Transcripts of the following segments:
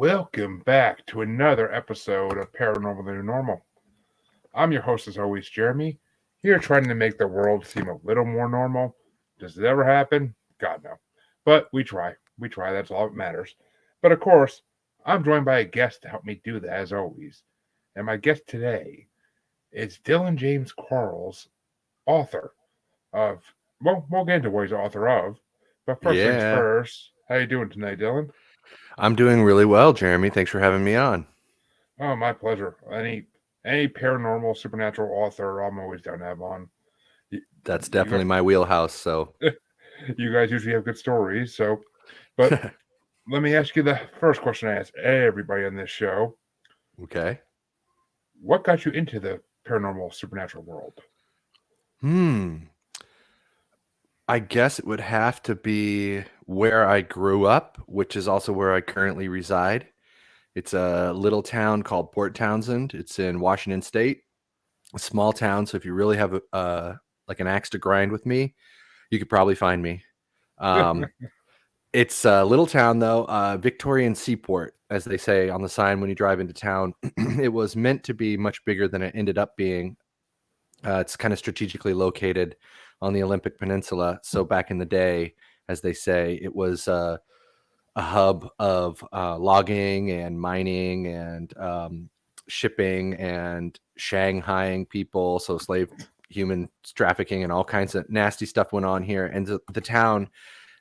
Welcome back to another episode of Paranormal the New Normal. I'm your host, as always, Jeremy, here trying to make the world seem a little more normal. Does it ever happen? God, no. But we try. We try. That's all that matters. But of course, I'm joined by a guest to help me do that, as always. And my guest today is Dylan James Quarles, author of, well, we'll get into what he's author of. But first things Yeah, first, how you doing tonight, Dylan? I'm doing really well, Jeremy. Thanks for having me on. Oh, my pleasure. Any paranormal, supernatural author, I'm always down to have on. You, That's you, definitely my wheelhouse. So, you guys usually have good stories, so. But let me ask you the first question I ask everybody on this show: okay. what got you into the paranormal, supernatural world? Hmm. I guess it would have to be where I grew up, which is also where I currently reside. It's a little town called Port Townsend. It's in Washington State, a small town. So if you really have like an axe to grind with me, you could probably find me. Um, It's a little town, though, Victorian Seaport, as they say on the sign when you drive into town. It was meant to be much bigger than it ended up being. It's kind of strategically located on the Olympic Peninsula. So back in the day, as they say, it was a hub of logging and mining and shipping and Shanghaiing people. So slave human trafficking and all kinds of nasty stuff went on here. And the town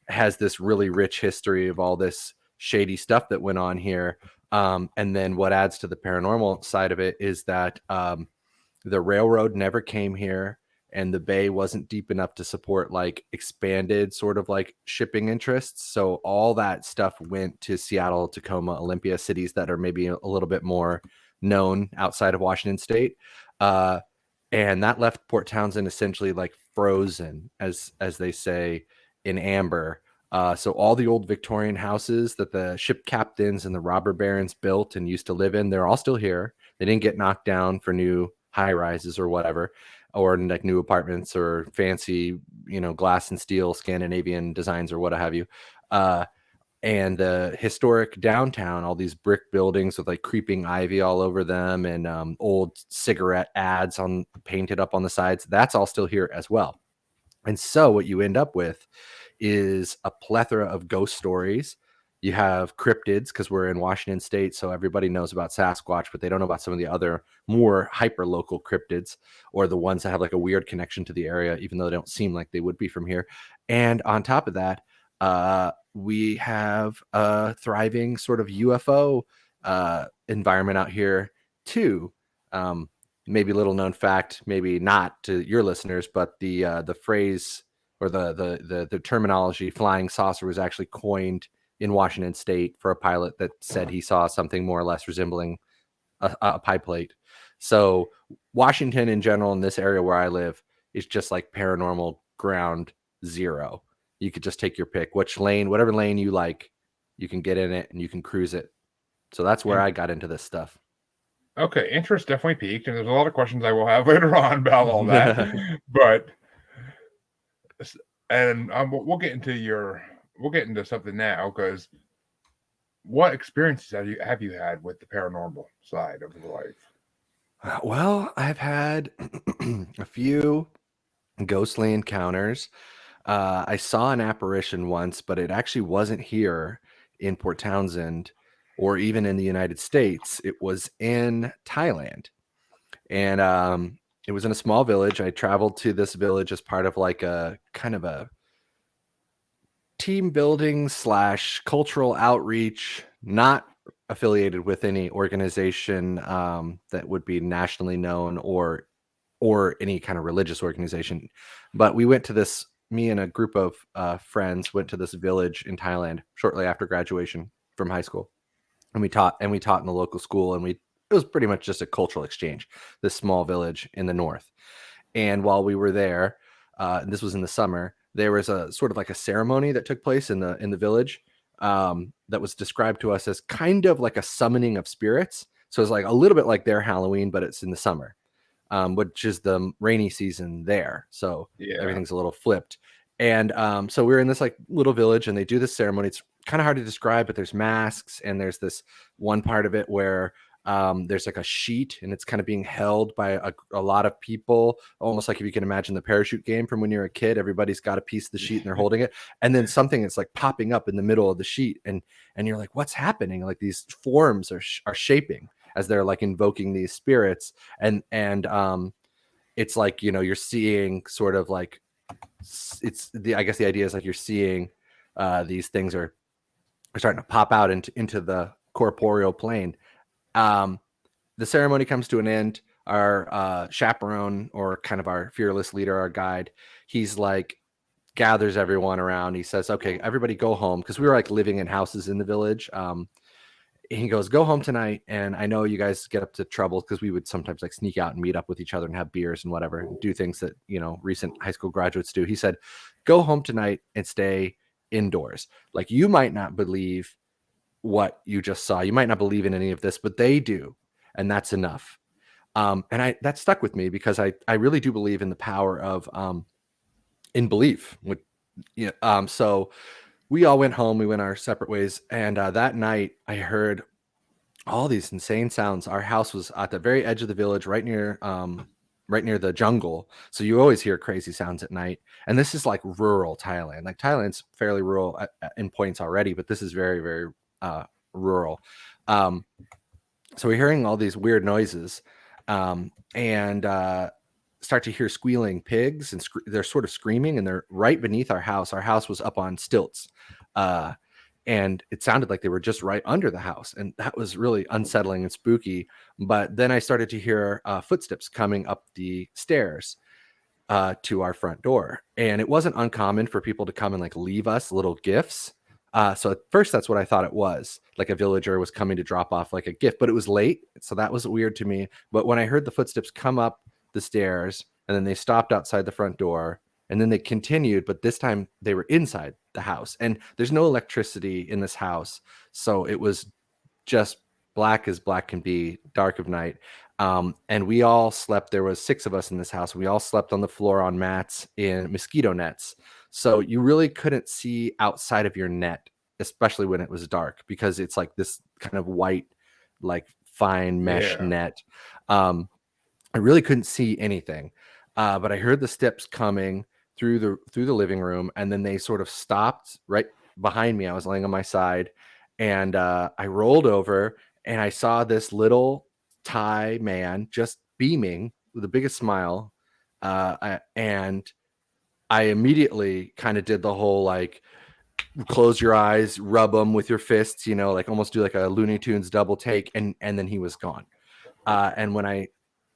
has this really rich history of all this shady stuff that went on here. And then what adds to the paranormal side of it is that the railroad never came here and the bay wasn't deep enough to support like expanded sort of like shipping interests. So all that stuff went to Seattle, Tacoma, Olympia, cities that are maybe a little bit more known outside of Washington State. Uh, and that left Port Townsend essentially like frozen, as they say, in amber. So all the old Victorian houses that the ship captains and the robber barons built and used to live in, they're all still here. They didn't get knocked down for new high rises or whatever, or like new apartments or fancy, glass and steel Scandinavian designs or what have you. And the historic downtown, all these brick buildings with like creeping ivy all over them and old cigarette ads on painted up on the sides, that's all still here as well. And so what you end up with is a plethora of ghost stories. You have cryptids because we're in Washington State, so everybody knows about Sasquatch, but they don't know about some of the other more hyper local cryptids or the ones that have like a weird connection to the area, even though they don't seem like they would be from here. And on top of that, we have a thriving sort of UFO environment out here too. Maybe little known fact, maybe not to your listeners, but the phrase or the terminology flying saucer was actually coined in Washington State for a pilot that said he saw something more or less resembling a pie plate. So Washington in general, in this area where I live, is just like paranormal ground zero. You could just take your pick, whatever lane you like, you can get in it and you can cruise it. So that's where And I got into this stuff. okay, interest definitely peaked, and there's a lot of questions I will have later on about all that. But and we'll get into something now because what experiences have you had with the paranormal side of life? Well, I've had a few ghostly encounters. I saw an apparition once, but it actually wasn't here in Port Townsend or even in the United States. It was in Thailand. And it was in a small village. I traveled to this village as part of like a kind of a team building / cultural outreach, not affiliated with any organization that would be nationally known or any kind of religious organization. But we went to this. Me and a group of friends went to this village in Thailand shortly after graduation from high school, and we taught in the local school, and it was pretty much just a cultural exchange. This small village in the north, and while we were there, and this was in the summer, there was a sort of like a ceremony that took place in the village that was described to us as kind of like a summoning of spirits. So it's like a little bit like their Halloween, but it's in the summer, which is the rainy season there. So Yeah. everything's a little flipped. And so we're in this like little village, and they do this ceremony. It's kind of hard to describe, but there's masks, and there's this one part of it where there's like a sheet, and it's kind of being held by a lot of people, almost like if you can imagine the parachute game from when you're a kid. Everybody's got a piece of the sheet and they're holding it, and then something is like popping up in the middle of the sheet, and you're like, what's happening? Like these forms are shaping as they're like invoking these spirits, and it's like, you know, you're seeing sort of like, it's the, I guess the idea is like you're seeing these things are starting to pop out into the corporeal plane. um the ceremony comes to an end. Our chaperone, or kind of our fearless leader, our guide, he's like gathers everyone around. He says, okay, everybody go home, because we were like living in houses in the village. He goes, go home tonight, and I know you guys get up to trouble, because we would sometimes like sneak out and meet up with each other and have beers and whatever, and do things that, you know, recent high school graduates do. He said, go home tonight and stay indoors. Like, you might not believe what you just saw, you might not believe in any of this, but they do, and that's enough. And I that stuck with me, because I really do believe in the power of in belief. So we all went home, we went our separate ways, and that night I heard all these insane sounds. Our house was at the very edge of the village, right near the jungle, so you always hear crazy sounds at night. And this is like rural Thailand. Like, Thailand's fairly rural in points already, but this is very, very rural. um so we're hearing all these weird noises, and start to hear squealing pigs, and they're sort of screaming, and they're right beneath our house. Our house was up on stilts, uh, and it sounded like they were just right under the house, and that was really unsettling and spooky. But then I started to hear footsteps coming up the stairs to our front door, and it wasn't uncommon for people to come and like leave us little gifts. So at first, that's what I thought it was, like a villager was coming to drop off like a gift, but it was late, so that was weird to me. But when I heard the footsteps come up the stairs, and then they stopped outside the front door, and then they continued, but this time they were inside the house, and there's no electricity in this house, so it was just black as black can be, dark of night. And we all slept. There was 6 of us in this house. We all slept on the floor on mats in mosquito nets. So you really couldn't see outside of your net, especially when it was dark, because it's like this kind of white, like fine mesh Yeah. net. I really couldn't see anything, but I heard the steps coming through the living room, and then they sort of stopped right behind me. I was laying on my side, and I rolled over, and I saw this little Thai man just beaming with the biggest smile, and I immediately kind of did the whole like close your eyes, rub them with your fists, you know, like almost do like a Looney Tunes double take, and then he was gone. And when I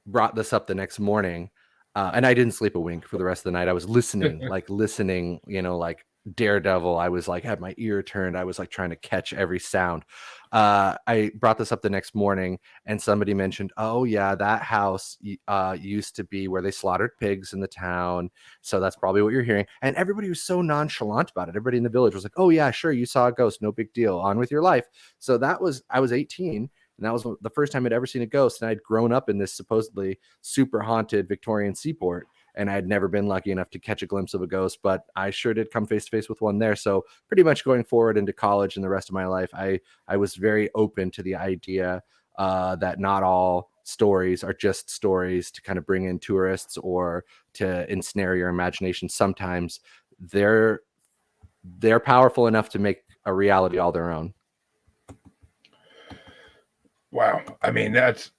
brought this up the next morning, and I didn't sleep a wink for the rest of the night. I was listening, you know, like Daredevil. I was like, had my ear turned. I was like trying to catch every sound. I brought this up the next morning, and somebody mentioned, oh yeah, that house used to be where they slaughtered pigs in the town. So that's probably what you're hearing. And everybody was so nonchalant about it. Everybody in the village was like, oh yeah, sure, you saw a ghost, no big deal, on with your life. So I was 18, and that was the first time I'd ever seen a ghost. And I'd grown up in this supposedly super haunted Victorian seaport, and I had never been lucky enough to catch a glimpse of a ghost, but I sure did come face to face with one there. So pretty much going forward into college and the rest of my life, I was very open to the idea that not all stories are just stories to kind of bring in tourists or to ensnare your imagination. Sometimes they're powerful enough to make a reality all their own. Wow. I mean, that's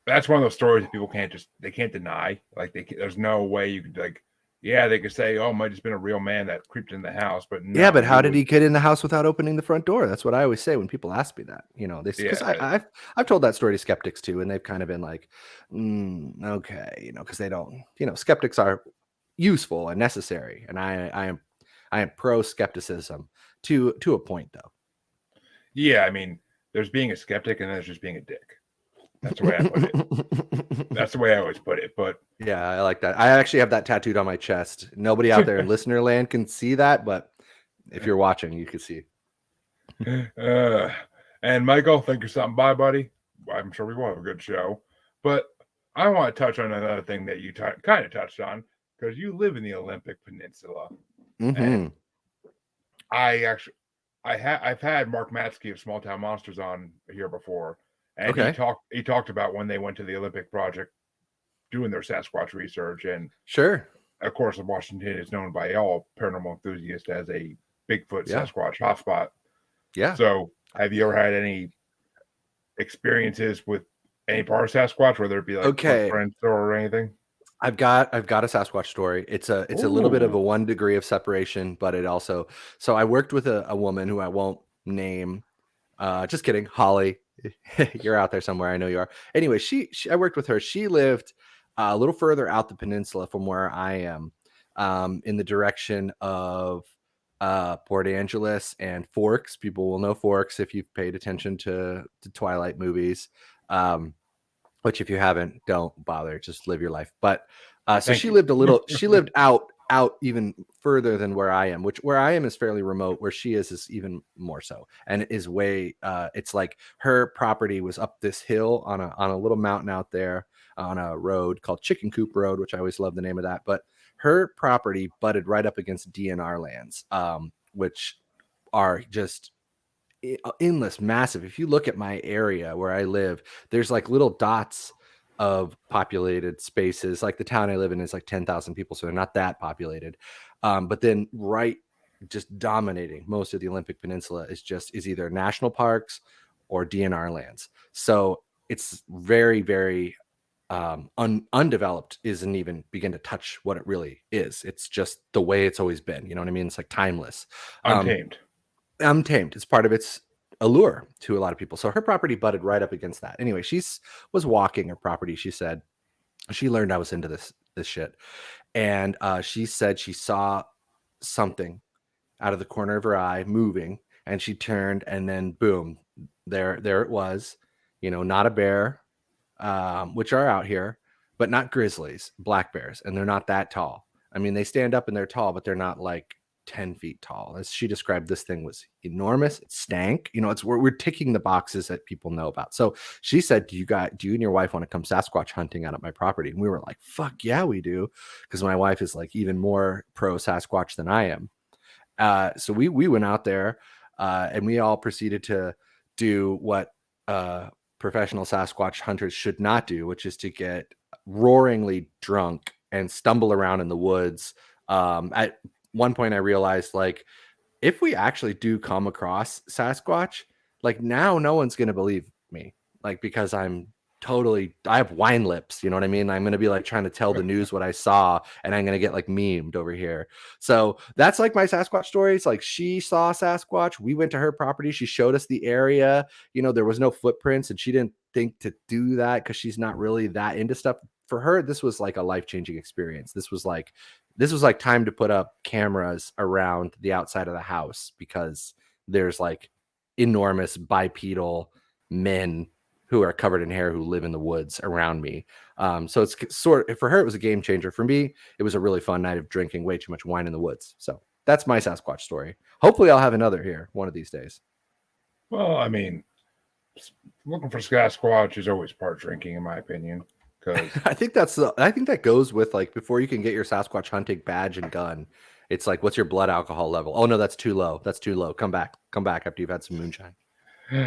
one of those stories that people can't deny. Like there's no way you could like, yeah, they could say, oh, it might have just been a real man that creeped in the house, but Yeah, no, but how you did would. he get in the house without opening the front door? That's what I always say when people ask me that. You know, this because Yeah, I've told that story to skeptics too, and they've kind of been like, okay, you know, because they don't, you know, skeptics are useful and necessary, and I am pro skepticism to a point though. yeah. I mean, there's being a skeptic, and there's just being a dick. That's the way I put it. That's the way I always put it. But Yeah, I like that. I actually have that tattooed on my chest. Nobody out there in listener land can see that, but if you're watching, you can see. uh, and Michael, thank you for stopping by, buddy. I'm sure we will have a good show. But I want to touch on another thing that you kind of touched on because you live in the Olympic Peninsula. Mm-hmm. I actually, I've had Mark Matsky of Small Town Monsters on here before, and Okay. he talked about when they went to the Olympic Project doing their Sasquatch research, and Sure. of course, Washington is known by all paranormal enthusiasts as a Bigfoot Yeah. Sasquatch hotspot. Yeah. So, have you ever had any experiences with any part of Sasquatch, whether it be like Okay. footprints or anything? I've got a Sasquatch story. It's a little bit of Ooh, a 1 degree of separation, but it also so I worked with a woman who I won't name. Just kidding, Holly. You're out there somewhere. I know you are. Anyway, she I worked with her. She lived a little further out the peninsula from where I am, in the direction of Port Angeles and Forks. People will know Forks if you've paid attention to Twilight movies. Um, which if you haven't, don't bother, just live your life. But so thank you. she lived out even further than where I am, which where I am is fairly remote. Where she is even more so, and it is way it's like her property was up this hill on a little mountain out there on a road called Chicken Coop Road, which I always love the name of that. But her property butted right up against DNR lands, which are just endless, massive. If you look at my area where I live, there's like little dots of populated spaces. Like the town I live in is like 10,000 people, so they're not that populated. But then right, just dominating most of the Olympic Peninsula is either national parks or DNR lands. So it's very, very undeveloped isn't even begin to touch what it really is. It's just the way it's always been. You know what I mean? It's like timeless. Um, Untamed. Untamed. It's part of its allure to a lot of people. So her property butted right up against that. Anyway, was walking her property. She said she learned I was into this shit, and she said she saw something out of the corner of her eye moving, and she turned, and then boom, there it was. Not a bear, which are out here, but not grizzlies, black bears, and they're not that tall. I mean, they stand up and they're tall, but they're not like 10 feet tall. As she described, this thing was enormous. It stank. We're ticking the boxes that people know about. So she said, do you and your wife want to come Sasquatch hunting out at my property? And we were like, fuck yeah, we do. Because my wife is like even more pro Sasquatch than I am. So we went out there, and we all proceeded to do what professional Sasquatch hunters should not do, which is to get roaringly drunk and stumble around in the woods. At one point, I realized, like, if we actually do come across Sasquatch, like, now no one's going to believe me, like, because I have wine lips, you know what I mean? I'm going to be like trying to tell the news what I saw, and I'm going to get like memed over here. So that's like my Sasquatch story. It's like she saw Sasquatch. We went to her property. She showed us the area. There was no footprints, and she didn't think to do that because she's not really that into stuff. For her, this was like a life-changing experience. This was like time to put up cameras around the outside of the house because there's like enormous bipedal men who are covered in hair who live in the woods around me. So it's for her, it was a game changer. For me, it was a really fun night of drinking way too much wine in the woods. So that's my Sasquatch story. Hopefully I'll have another here one of these days. Well, I mean, looking for Sasquatch is always part drinking, in my opinion, because I think that goes with, like, before you can get your Sasquatch hunting badge and gun. It's like, what's your blood alcohol level? Oh no, that's too low. That's too low. Come back after you've had some moonshine.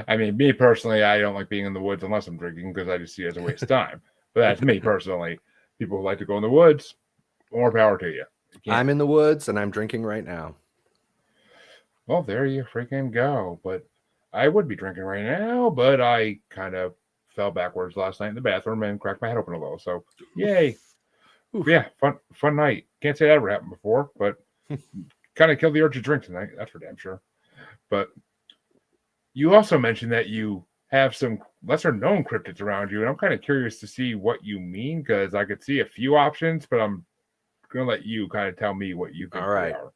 I mean, me personally, I don't like being in the woods unless I'm drinking because I just see it as a waste of time. But that's me personally. People who like to go in the woods, more power to you. You can't. I'm in the woods and I'm drinking right now. Well, there you freaking go. But I would be drinking right now, but I kind of fell backwards last night in the bathroom and cracked my head open a little. So, yay. Oof. Yeah, fun night. Can't say that ever happened before, but kind of killed the urge to drink tonight. That's for damn sure. But you also mentioned that you have some lesser known cryptids around you, and I'm kind of curious to see what you mean because I could see a few options, but I'm going to let you kind of tell me what you think All they right. are.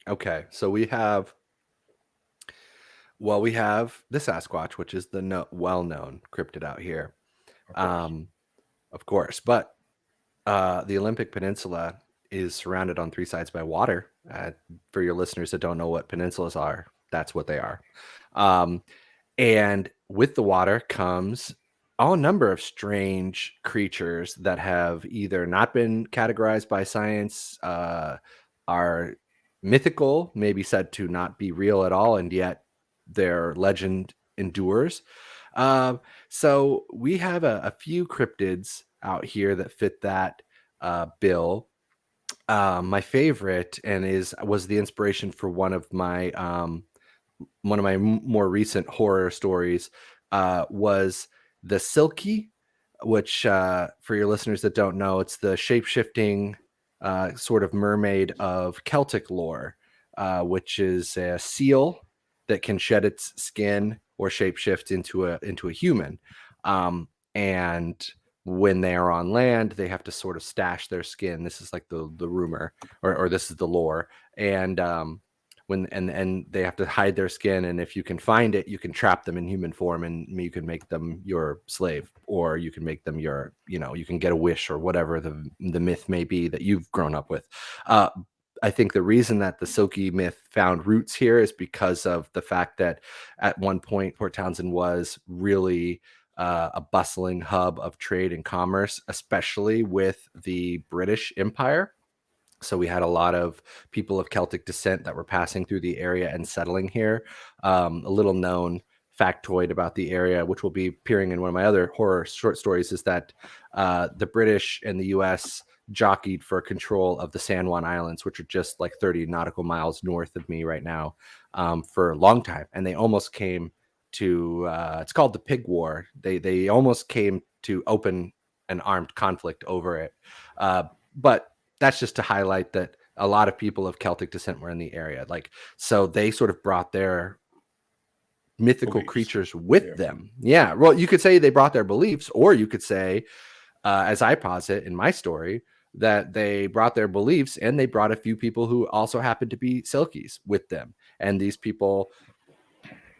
Okay. So we have the Sasquatch, which is the well-known cryptid out here. Of course. Of course. But the Olympic Peninsula is surrounded on three sides by water. For your listeners that don't know what peninsulas are, that's what they are. And with the water comes all number of strange creatures that have either not been categorized by science, are mythical, maybe said to not be real at all, and yet their legend endures. So we have a few cryptids out here that fit that bill. My favorite, and was the inspiration for one of my more recent horror stories, was the Silky, which, for your listeners that don't know, it's the shape-shifting sort of mermaid of Celtic lore, which is a seal that can shed its skin or shapeshift into a human. And when they are on land, they have to sort of stash their skin. This is like the rumor, or this is the lore. And and they have to hide their skin, and if you can find it, you can trap them in human form, and you can make them your slave, or you can make them your, you can get a wish, or whatever the myth may be that you've grown up with. uh, I think the reason that the Silky myth found roots here is because of the fact that at one point Port Townsend was really a bustling hub of trade and commerce, especially with the British Empire. So we had a lot of people of Celtic descent that were passing through the area and settling here. A little known factoid about the area, which will be appearing in one of my other horror short stories, is that the British and the U.S. jockeyed for control of the San Juan Islands, which are just like 30 nautical miles north of me right now, for a long time. And they almost came to, it's called the Pig War. They almost came to open an armed conflict over it. But that's just to highlight that a lot of people of Celtic descent were in the area. Like, so they sort of brought their mythical Beliefs. creatures with Yeah. them. Yeah. Well, you could say they brought their beliefs, or you could say, as I posit in my story, that they brought their beliefs and they brought a few people who also happened to be Silkies with them. And these people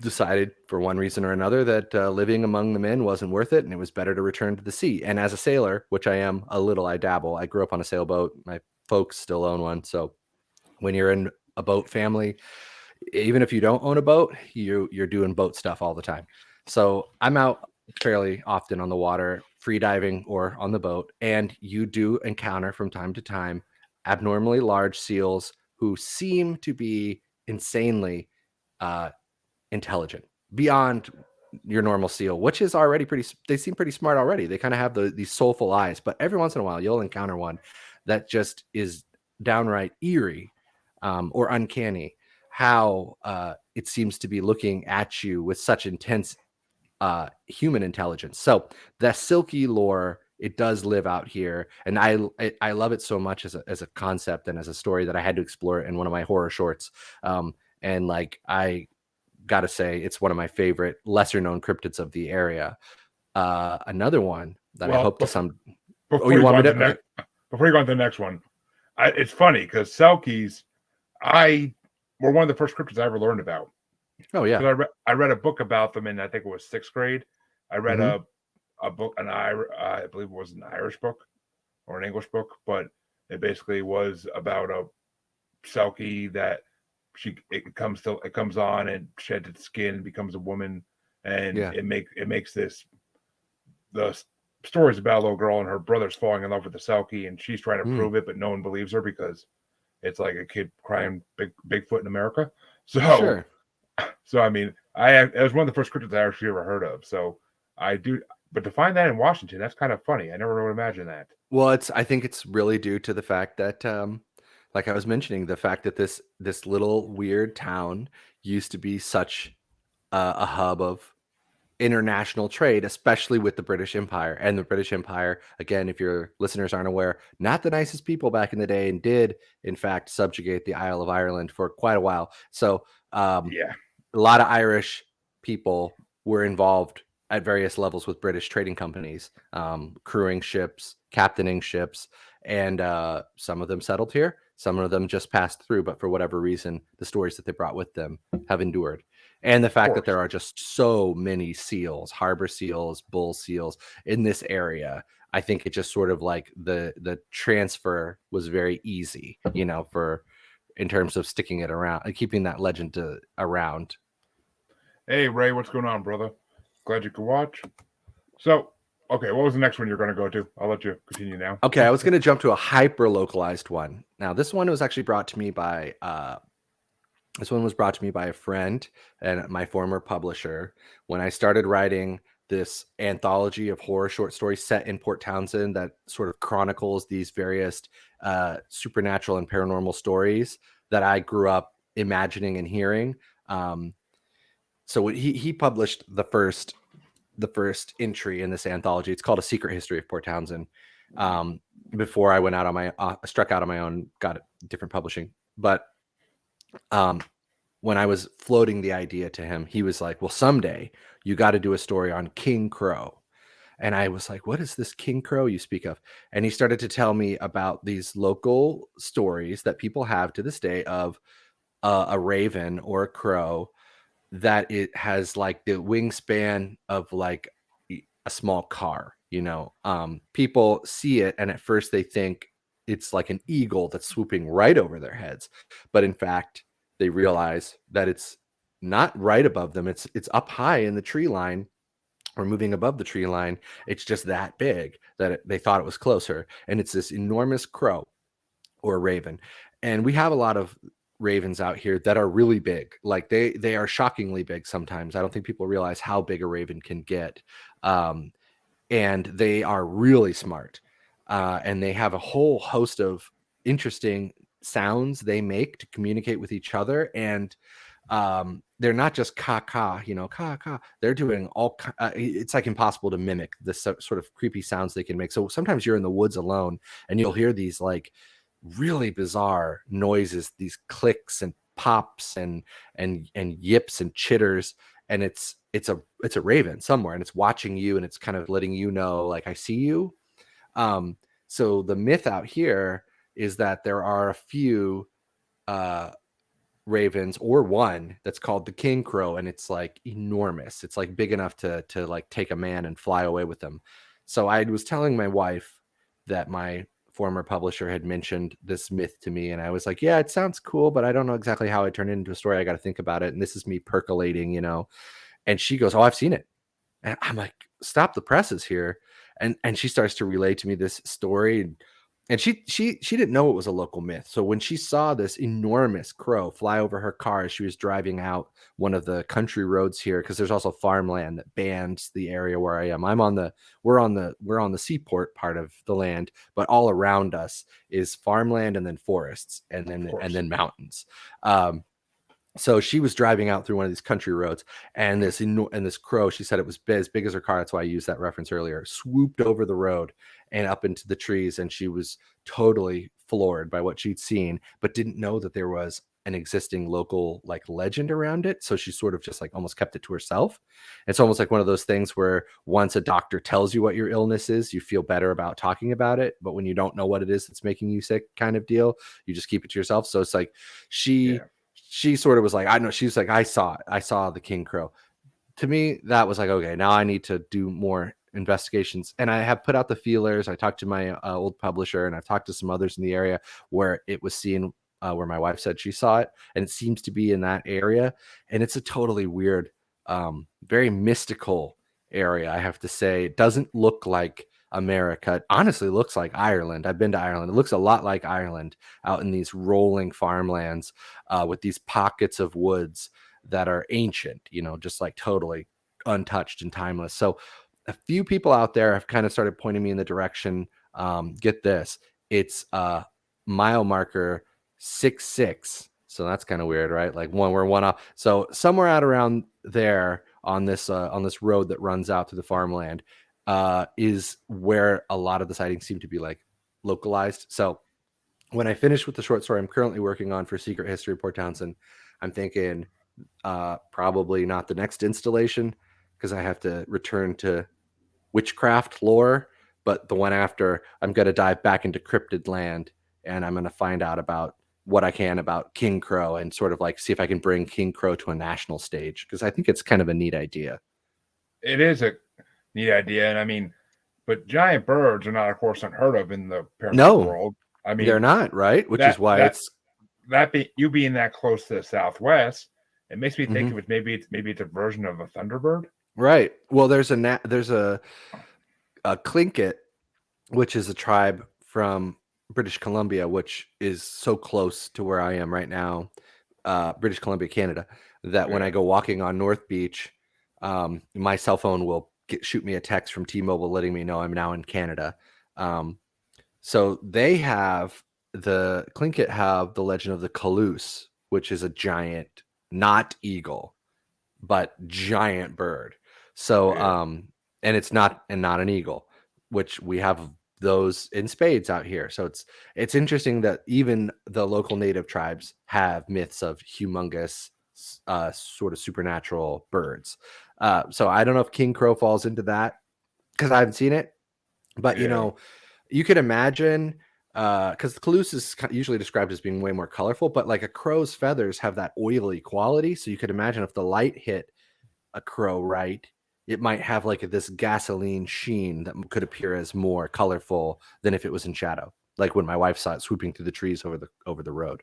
decided for one reason or another that living among the men wasn't worth it, and it was better to return to the sea. And as a sailor, which I am a little, I dabble. I grew up on a sailboat. My folks still own one. So when you're in a boat family, even if you don't own a boat, you're doing boat stuff all the time. So I'm out fairly often on the water, free diving or on the boat, and you do encounter from time to time abnormally large seals who seem to be insanely uh, intelligent beyond your normal seal, which is already they seem pretty smart already. They kind of have these soulful eyes, but every once in a while you'll encounter one that just is downright eerie, or uncanny, how it seems to be looking at you with such intense human intelligence. So the Silky lore, it does live out here, and I love it so much as a concept and as a story that I had to explore it in one of my horror shorts. And like, I gotta say, it's one of my favorite lesser known cryptids of the area. Another one that I Well, hope to some. Oh, before you you go want on me to to? the Okay. next, before you go on to the next one, it's funny because Selkies, I were one of the first cryptids I ever learned about. Oh yeah. Because I read a book about them in, I think it was sixth grade. I read Mm-hmm. a book, I believe it was an Irish book or an English book, but it basically was about a Selkie that it comes on and sheds its skin, becomes a woman, and Yeah. it makes the stories about a little girl and her brother's falling in love with the Selkie, and she's trying to Mm, prove it, but no one believes her because it's like a kid crying Bigfoot in America. So sure. I mean, it was one of the first cryptids I actually ever heard of. So I do, but to find that in Washington, that's kind of funny. I never would imagine that. Well, I think it's really due to the fact that, like I was mentioning, the fact that this little weird town used to be such a hub of international trade, especially with the British Empire. And the British Empire, again, if your listeners aren't aware, not the nicest people back in the day, and did in fact subjugate the Isle of Ireland for quite a while. So Yeah, a lot of Irish people were involved at various levels with British trading companies, crewing ships, captaining ships, and some of them settled here. Some of them just passed through, but for whatever reason, the stories that they brought with them have endured. And the of fact that course. there are just so many seals, harbor seals, bull seals in this area, I think it just sort of like the transfer was very easy, for in terms of sticking it around and keeping that legend around. Hey Ray, what's going on, brother? Glad you could watch. So Okay, what was the next one you're going to go to? I'll let you continue now. Okay, I was going to jump to a hyper localized one. Now, this one was actually brought to me by a friend and my former publisher when I started writing this anthology of horror short stories set in Port Townsend that sort of chronicles these various supernatural and paranormal stories that I grew up imagining and hearing. So he published the first entry in this anthology. It's called A Secret History of Port Townsend. Before I went out on my struck out on my own, got different publishing. But when I was floating the idea to him, he was like, well, someday you got to do a story on King Crow. And I was like, what is this King Crow you speak of? And he started to tell me about these local stories that people have to this day of a raven or a crow that it has like the wingspan of like a small car. People see it and at first they think it's like an eagle that's swooping right over their heads, but in fact they realize that it's not right above them. It's up high in the tree line or moving above the tree line. It's just that big that they thought it was closer, and it's this enormous crow or raven. And we have a lot of ravens out here that are really big. Like they are shockingly big sometimes. I don't think people realize how big a raven can get. And they are really smart. And they have a whole host of interesting sounds they make to communicate with each other. And they're not just ka, they're doing all, it's like impossible to mimic the sort of creepy sounds they can make. So sometimes you're in the woods alone and you'll hear these like really bizarre noises, these clicks and pops and yips and chitters, and it's a raven somewhere, and it's watching you, and it's kind of letting you know, like, I see you. So the myth out here is that there are a few ravens, or one that's called the King Crow, and it's like enormous. It's like big enough to like take a man and fly away with them. So I was telling my wife that my former publisher had mentioned this myth to me, and I was like, yeah, it sounds cool, but I don't know exactly how I turn it into a story. I got to think about it. And this is me percolating, and she goes, oh, I've seen it. And I'm like, stop the presses here. And she starts to relay to me this story, and she didn't know it was a local myth. So when she saw this enormous crow fly over her car as she was driving out one of the country roads here, because there's also farmland that bands the area where I am. We're on the seaport part of the land, but all around us is farmland and then forests and then mountains. So she was driving out through one of these country roads, and this crow, she said it was as big as her car. That's why I used that reference earlier. Swooped over the road and up into the trees, and she was totally floored by what she'd seen, but didn't know that there was an existing local like legend around it. So she sort of just like almost kept it to herself. It's almost like one of those things where once a doctor tells you what your illness is, you feel better about talking about it. But when you don't know what it is that's making you sick, kind of deal, you just keep it to yourself. So it's like she sort of was like, I know, she's like, I saw the King Crow. To me, that was like, okay, now I need to do more investigations. And I have put out the feelers. I talked to my old publisher, and I've talked to some others in the area where it was seen, where my wife said she saw it, and it seems to be in that area. And it's a totally weird, very mystical area, I have to say. It doesn't look like America. It honestly looks like Ireland. I've been to Ireland. It looks a lot like Ireland out in these rolling farmlands with these pockets of woods that are ancient, just like totally untouched and timeless. So a few people out there have kind of started pointing me in the direction. Get this, it's mile marker 66. So that's kind of weird, right? Like we're one off. So somewhere out around there on this road that runs out to the farmland is where a lot of the sightings seem to be like localized. So when I finish with the short story I'm currently working on for Secret History of Port Townsend, I'm thinking probably not the next installation, because I have to return to witchcraft lore, but the one after, I'm going to dive back into cryptid land, and I'm going to find out about what I can about King Crow, and sort of like see if I can bring King Crow to a national stage, because I think it's kind of a neat idea. It is a neat idea, and I mean, but giant birds are not, of course, unheard of in the paranormal world. I mean, they're not, right? Which is why you being that close to the Southwest, it makes me think of it. Maybe it's a version of a thunderbird. Right. Well, there's a Tlingit, which is a tribe from British Columbia, which is so close to where I am right now, British Columbia, Canada, that when I Yeah. go walking on North Beach, my cell phone will shoot me a text from T-Mobile letting me know I'm now in Canada. So they have the Tlingit have the legend of the Caloose, which is a giant, not eagle, but giant bird. So Yeah. and it's not an eagle, which we have those in spades out here. So it's interesting that even the local native tribes have myths of humongous sort of supernatural birds. So I don't know if King Crow falls into that because I haven't seen it, but Yeah. you could imagine because the Caloose is usually described as being way more colorful, but like a crow's feathers have that oily quality. So you could imagine if the light hit a crow right, it might have like this gasoline sheen that could appear as more colorful than if it was in shadow, like when my wife saw it swooping through the trees over the road.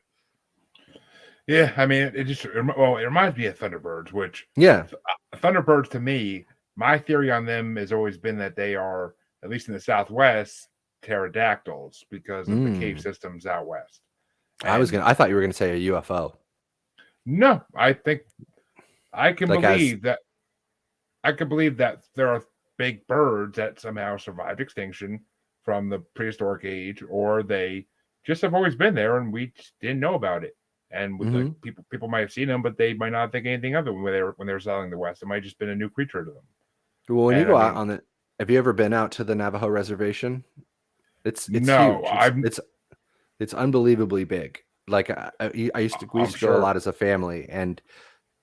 Yeah. I mean, it reminds me of Thunderbirds, which Yeah. Thunderbirds to me, my theory on them has always been that they are, at least in the Southwest, pterodactyls because of the cave systems out west. And I thought you were gonna say a UFO. no, I think I can Like as believe that I can believe that there are big birds that somehow survived extinction from the prehistoric age, or they just have always been there and we just didn't know about it. And with like people might have seen them, but they might not think anything of it when they were settling the West. It might have just been a new creature to them. well, when you And I go out mean, on the, have you ever been out to the Navajo reservation? It's no, huge. It's unbelievably big. Like I used to we I'm used to go a sure. lot as a family, and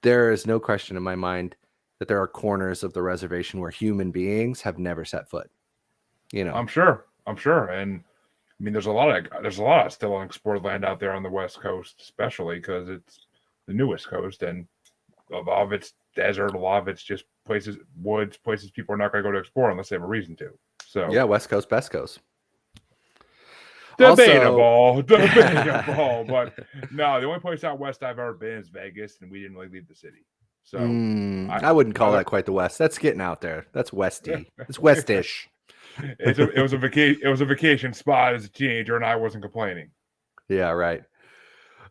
there is no question in my mind that there are corners of the reservation where human beings have never set foot. You know, I'm sure. I'm sure. And I mean, there's a lot of still unexplored land out there on the West Coast, especially because it's the newest coast, and a lot of it's desert, a lot of it's just places, woods, places people are not going to go to explore unless they have a reason to. So yeah, West Coast, Best Coast. Also, debatable, debatable. But no, the only place out west I've ever been is Vegas, and we didn't really leave the city. So I I wouldn't call other that quite the West. That's getting out there. That's Westy. It's Westish. it was a vacation spot as a teenager, and I wasn't complaining. Yeah, right.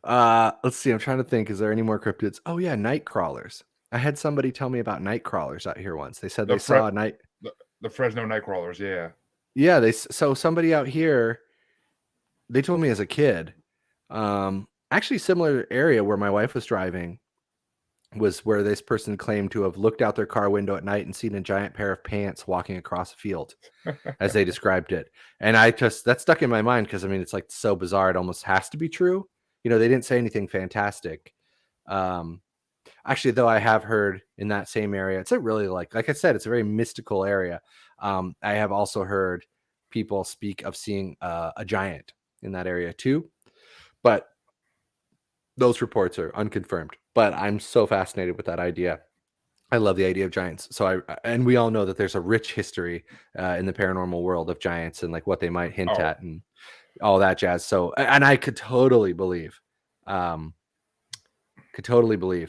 Let's see. I'm trying to think. Is there any more cryptids? Oh yeah, night crawlers. I had somebody tell me about night crawlers out here once. They said The they Fre- saw a night. the Fresno Nightcrawlers, yeah. Yeah, so somebody out here. They told me as a kid. Actually, similar area where my wife was driving was where this person claimed to have looked out their car window at night and seen a giant pair of pants walking across a field, as they described it. And that stuck in my mind because I mean, it's like so bizarre. It almost has to be true. They didn't say anything fantastic. Um, Actually, though, I have heard in that same area, it's a really like I said, it's a very mystical area. I have also heard people speak of seeing a giant in that area too, but those reports are unconfirmed. But I'm so fascinated with that idea. I love the idea of giants. And we all know that there's a rich history in the paranormal world of giants and like what they might hint Oh, at and all that jazz. So, and I um, could totally believe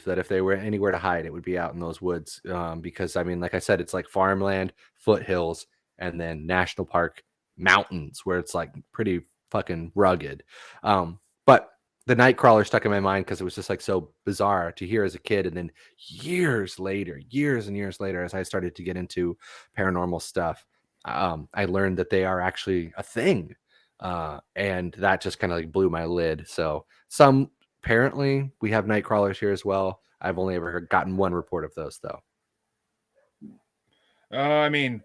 that if they were anywhere to hide, it would be out in those woods. Because I mean, like I said, it's like farmland, foothills, and then national park mountains where it's like pretty fucking rugged. But the Nightcrawler stuck in my mind because it was just like so bizarre to hear as a kid. And then years and years later, as I started to get into paranormal stuff, I learned that they are actually a thing. And that just kind of like blew my lid. So apparently we have night crawlers here as well. I've only ever gotten one report of those though. I mean,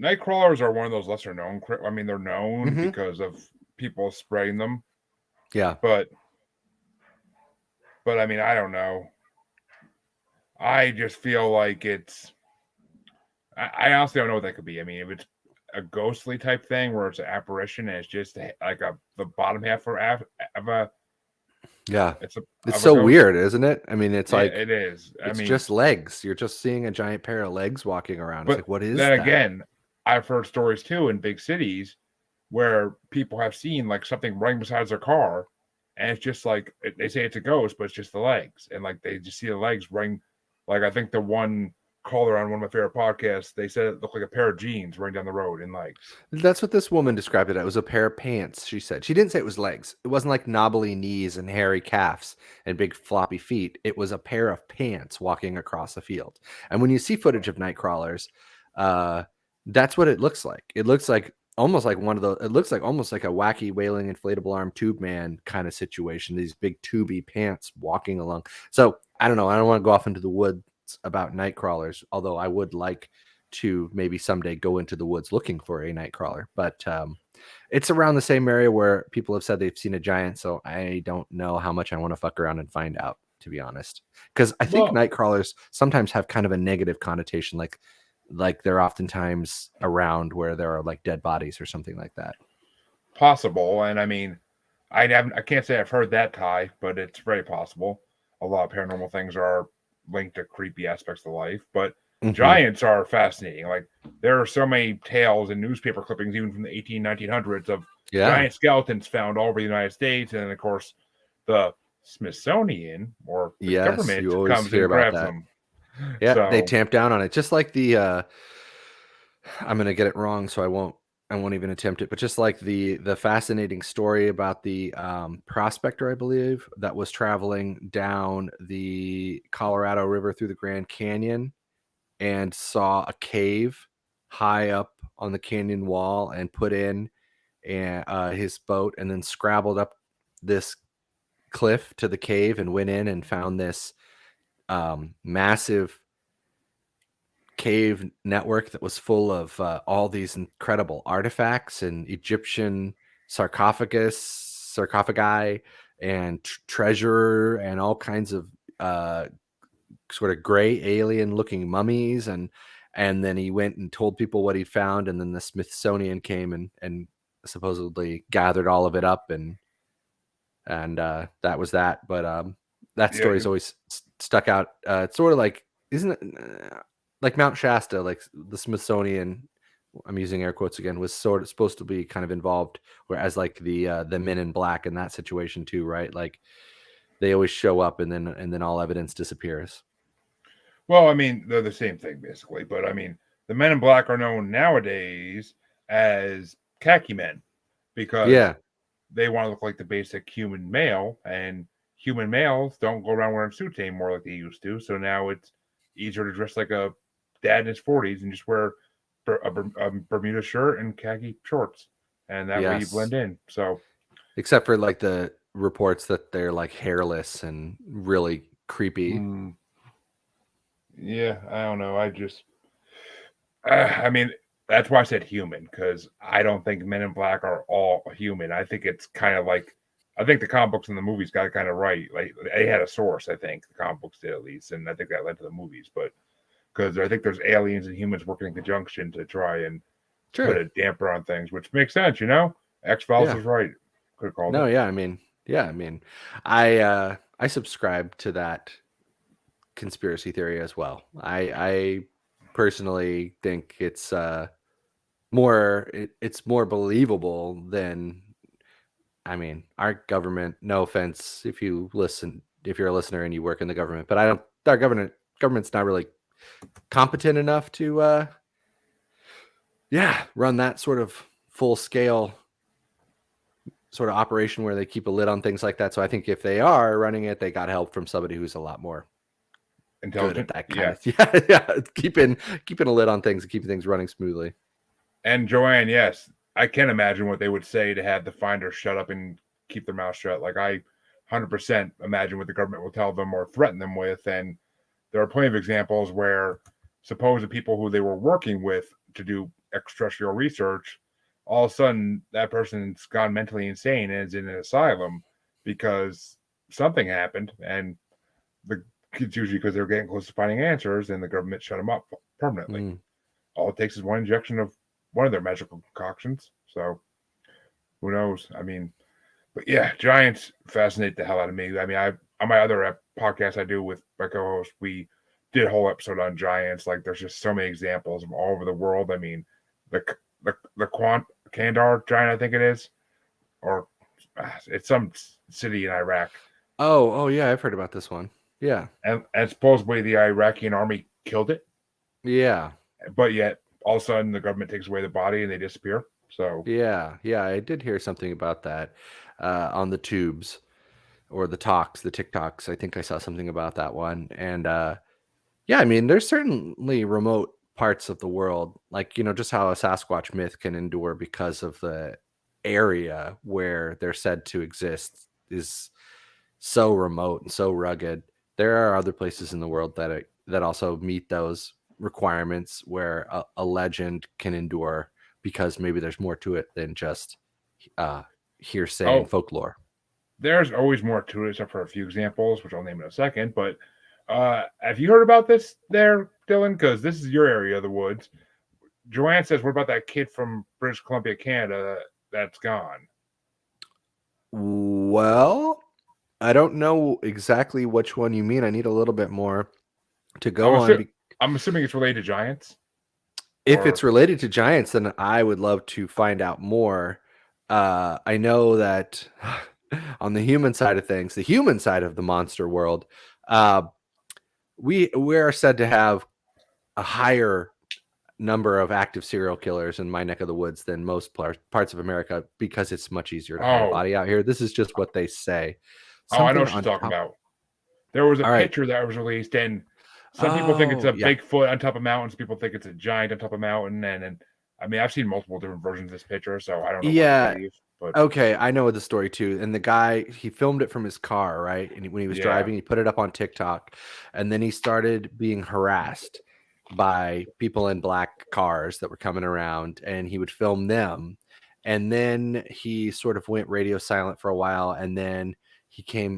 Nightcrawlers are one of those lesser known. I mean, they're known Mm-hmm. because of people spraying them, Yeah. but I mean, I don't know. I just feel like it's. I honestly don't know what that could be. I mean, if it's a ghostly type thing where it's an apparition and it's just like the bottom half of a Yeah. it's a It's of a so ghost. weird, isn't it? I mean, it's Yeah, like it is. I it's mean, just legs. You're just seeing a giant pair of legs walking around. It's but like, what is then that? again, I've heard stories too in big cities where people have seen like something running beside their car, and it's just like they say it's a ghost, but it's just the legs, and like they just see the legs running. Like I think the one caller on one of my favorite podcasts. They said it looked like a pair of jeans running down the road in legs. That's what this woman described it as. It was a pair of pants, she said. She didn't say it was legs. It wasn't like knobbly knees and hairy calves and big floppy feet. It was a pair of pants walking across a field. And when you see footage of night crawlers, uh, that's what it looks like. It looks like almost like one of the, it looks like almost like a wacky wailing inflatable arm tube man kind of situation. These big tubey pants walking along. So I don't know. I don't want to go off into the woods about night crawlers, although I would like to maybe someday go into the woods looking for a night crawler. But it's around the same area where people have said they've seen a giant. So I don't know how much I want to fuck around and find out, to be honest. Because I think night crawlers sometimes have kind of a negative connotation, like they're oftentimes around where there are like dead bodies or something like that. Possible. And I mean, I can't say I've heard that tie, but it's very possible. A lot of paranormal things are linked to creepy aspects of life, but giants are fascinating. Like there are so many tales and newspaper clippings, even from the 1900s, of giant skeletons found all over the United States. And of course, the Smithsonian or the government comes and grabs them. Yeah, so they tamp down on it. Just like the I'm gonna get it wrong, so I won't even attempt it, but just like the fascinating story about the prospector, I believe, that was traveling down the Colorado River through the Grand Canyon and saw a cave high up on the canyon wall and put in his boat and then scrabbled up this cliff to the cave and went in and found this massive cave network that was full of all these incredible artifacts and Egyptian sarcophagi and treasure and all kinds of sort of gray alien looking mummies, and then he went and told people what he found, and then the Smithsonian came and supposedly gathered all of it up, and that was that. But that story's always stuck out. It's sort of like, isn't it like Mount Shasta, like the Smithsonian, I'm using air quotes again, was sort of supposed to be kind of involved, whereas like the Men in Black in that situation too, right? Like they always show up and then all evidence disappears. Well, I mean, they're the same thing basically, but I mean, the Men in Black are known nowadays as khaki men because they want to look like the basic human male, and human males don't go around wearing suits anymore like they used to. So now it's easier to dress like a dad in his 40s and just wear a Bermuda shirt and khaki shorts, and that way you blend in. So, except for like the reports that they're like hairless and really creepy. Yeah, I don't know. I mean, that's why I said human, because I don't think Men in Black are all human. I think it's kind of like, I think the comic books and the movies got it kind of right. Like they had a source, I think the comic books did at least, and I think that led to the movies. But because I think there's aliens and humans working in conjunction to try and put a damper on things, which makes sense, you know. X-Files was right. Could have called it. I mean, I subscribe to that conspiracy theory as well. I personally think it's more believable than, I mean, our government, no offense if you're a listener and you work in the government, but our government's not really competent enough to run that sort of full scale sort of operation where they keep a lid on things like that. So I think if they are running it, they got help from somebody who's a lot more intelligent at that kind of keeping a lid on things and keeping things running smoothly. And Joanne, yes, I can imagine what they would say to have the finder shut up and keep their mouth shut. Like I 100% imagine what the government will tell them or threaten them with. And there are plenty of examples where supposed people who they were working with to do extraterrestrial research, all of a sudden that person's gone mentally insane and is in an asylum because something happened. And it's usually because they're getting close to finding answers, and the government shut them up permanently. All it takes is one injection of one of their magical concoctions. So who knows? I mean, but yeah, giants fascinate the hell out of me. I mean, on my other podcast I do with my co-host, we did a whole episode on giants. Like, there's just so many examples from all over the world. I mean, the Kandar giant, I think it is, or it's some city in Iraq. Oh yeah, I've heard about this one. Yeah, and supposedly the Iraqi army killed it. Yeah. but yet all of a sudden the government takes away the body and they disappear. So, Yeah. Yeah. I did hear something about that on the tubes or the talks, the TikToks. I think I saw something about that one. And yeah, I mean, there's certainly remote parts of the world, like, just how a Sasquatch myth can endure because of the area where they're said to exist is so remote and so rugged. There are other places in the world that also meet those requirements where a legend can endure because maybe there's more to it than just uh, hearsay and oh, folklore. there's always more to it, except for a few examples, which I'll name in a second. But have you heard about this there, Dylan? Because this is your area of the woods. Joanne says, "What about that kid from British Columbia, Canada? That's gone." Well, I don't know exactly which one you mean. I need a little bit more to I'm go on. assu- I'm assuming it's related to giants, If or it's related to giants, then I would love to find out more. I know that on the human side of things, the human side of the monster world, uh, we are said to have a higher number of active serial killers in my neck of the woods than most parts of America because it's much easier to hide a oh, body out here. This is just what they say. I know Something what she's on talking top. about. There was a All right. picture that was released, and some people think it's Oh, a yeah. Bigfoot on top of mountains. People think it's a giant on top of mountain, and I mean, I've seen multiple different versions of this picture, so I don't know what to Yeah. believe. But Okay, I know the story too. And the guy, he filmed it from his car, right? And when he was yeah, driving, he put it up on TikTok. And then he started being harassed by people in black cars that were coming around, and he would film them. And then he sort of went radio silent for a while. And then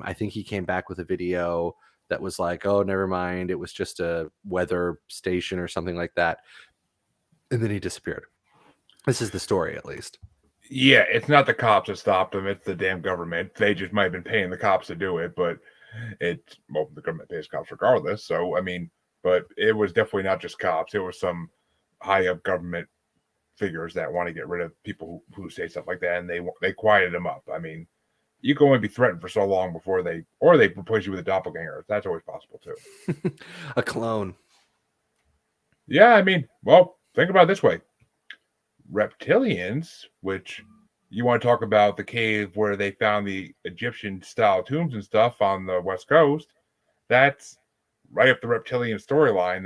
I think he came back with a video that was like, oh, never mind. It was just a weather station or something like that. And then he disappeared. This is the story, at least. yeah, it's not the cops that stopped them; it's the damn government. They just might have been paying the cops to do it, but it's well, the government pays cops regardless. So I mean, but it was definitely not just cops; it was some high up government figures that want to get rid of people who say stuff like that, and they quieted them up. I mean, you can only be threatened for so long before they replace you with a doppelganger. That's always possible too. A clone. Yeah, I mean, well, think about it this way: reptilians, which you want to talk about the cave where they found the Egyptian style tombs and stuff on the west coast. That's right up the reptilian storyline.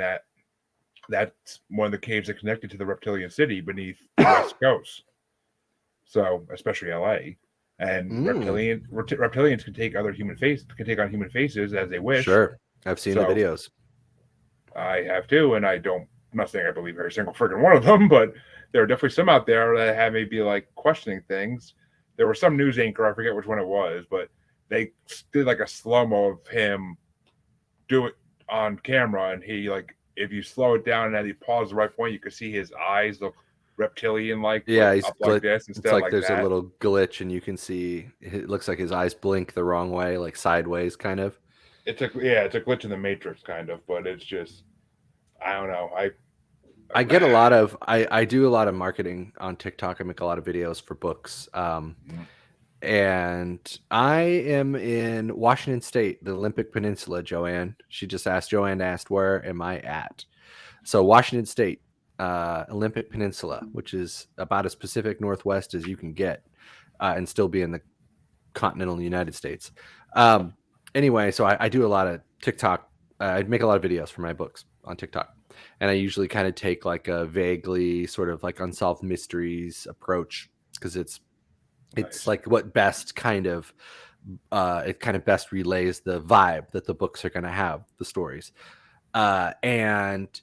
That's one of the caves that connected to the reptilian city beneath the west coast. So especially LA. And Mm. reptilians can take on human faces as they wish. Sure. I've seen the So videos. I have to, and I'm not saying I believe every single freaking one of them, but there are definitely some out there that have me be like questioning things. There was some news anchor, I forget which one it was, but they did like a slow mo of him do it on camera, and he like if you slow it down and as he paused the right point, you could see his eyes look reptilian like, Yeah, but up like this it's instead of like like there's a that. little glitch and you can see it looks like his eyes blink the wrong way, like sideways kind of. It's a glitch in the matrix kind of, but it's just I don't know. I do a lot of marketing on TikTok. I make a lot of videos for books. And I am in Washington State, the Olympic Peninsula, Joanne. Joanne asked, where am I at? So Washington State, Olympic Peninsula, which is about as Pacific Northwest as you can get, and still be in the continental United States. Um, anyway, so I do a lot of TikTok. I make a lot of videos for my books on TikTok, and I usually kind of take like a vaguely sort of like unsolved mysteries approach because it's Nice. like what best kind of it kind of best relays the vibe that the books are going to have, the stories, and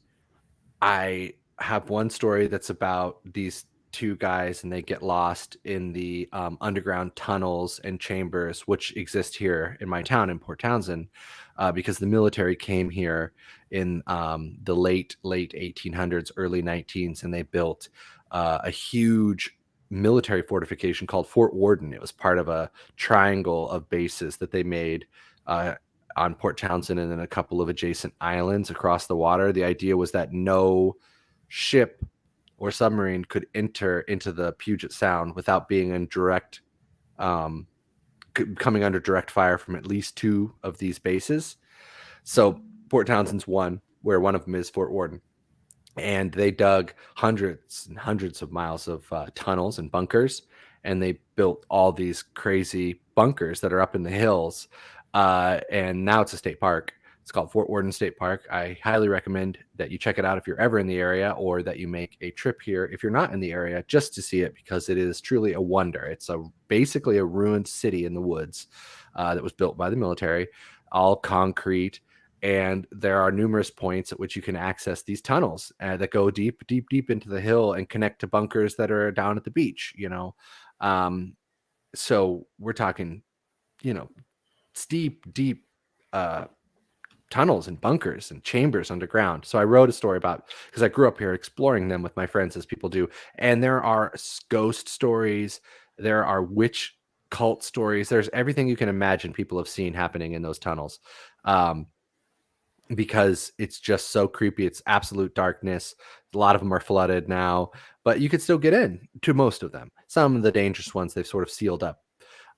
I have one story that's about these two guys and they get lost in the underground tunnels and chambers which exist here in my town in Port Townsend because the military came here in the late 1800s, early 19s, and they built a huge military fortification called Fort Worden. It was part of a triangle of bases that they made uh, on Port Townsend and then a couple of adjacent islands across the water. The idea was that no ship or submarine could enter into the Puget Sound without being in direct, um, coming under direct fire from at least two of these bases. So Port Townsend's one, where one of them is Fort Worden. and they dug hundreds and hundreds of miles of tunnels and bunkers, and they built all these crazy bunkers that are up in the hills. And now it's a state park. It's called Fort Worden State Park. I highly recommend that you check it out if you're ever in the area, or that you make a trip here if you're not in the area, just to see it, because it is truly a wonder. It's basically a ruined city in the woods that was built by the military, all concrete, and there are numerous points at which you can access these tunnels that go deep, deep, deep into the hill and connect to bunkers that are down at the beach. Um, so we're talking, steep, deep uh, tunnels and bunkers and chambers underground. So I wrote a story about, because I grew up here exploring them with my friends, as people do, and there are ghost stories, there are witch cult stories, there's everything you can imagine people have seen happening in those tunnels. Because it's just so creepy. It's absolute darkness. A lot of them are flooded now, but you could still get in to most of them. Some of the dangerous ones they've sort of sealed up.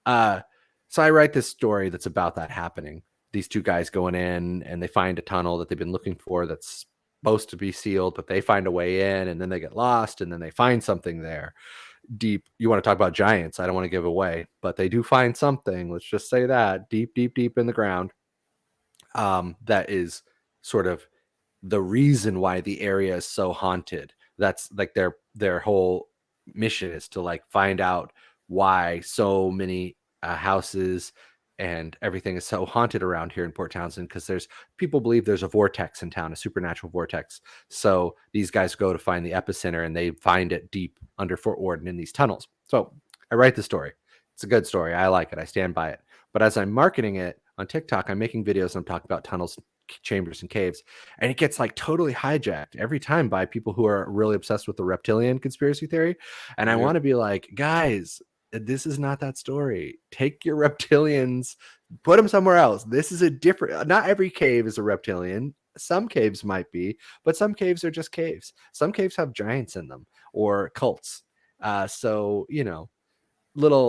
Uh, so I write this story that's about that happening. These two guys going in and they find a tunnel that they've been looking for that's supposed to be sealed, but they find a way in, and then they get lost, and then they find something there deep. You want to talk about giants? I don't want to give away, but they do find something. Let's just say that deep, deep, deep in the ground. That is sort of the reason why the area is so haunted. That's like their whole mission, is to like find out why so many houses and everything is so haunted around here in Port Townsend, because there's people believe there's a vortex in town, a supernatural vortex. So these guys go to find the epicenter, and they find it deep under Fort Worden in these tunnels. So I write the story. It's a good story. I like it. I stand by it. But as I'm marketing it on TikTok, I'm making videos and I'm talking about tunnels, chambers, and caves, and it gets like totally hijacked every time by people who are really obsessed with the reptilian conspiracy theory. And I want to be like, guys, this is not that story. Take your reptilians, put them somewhere else. This is a different, not every cave is a reptilian. Some caves might be, but some caves are just caves. Some caves have giants in them, or cults. So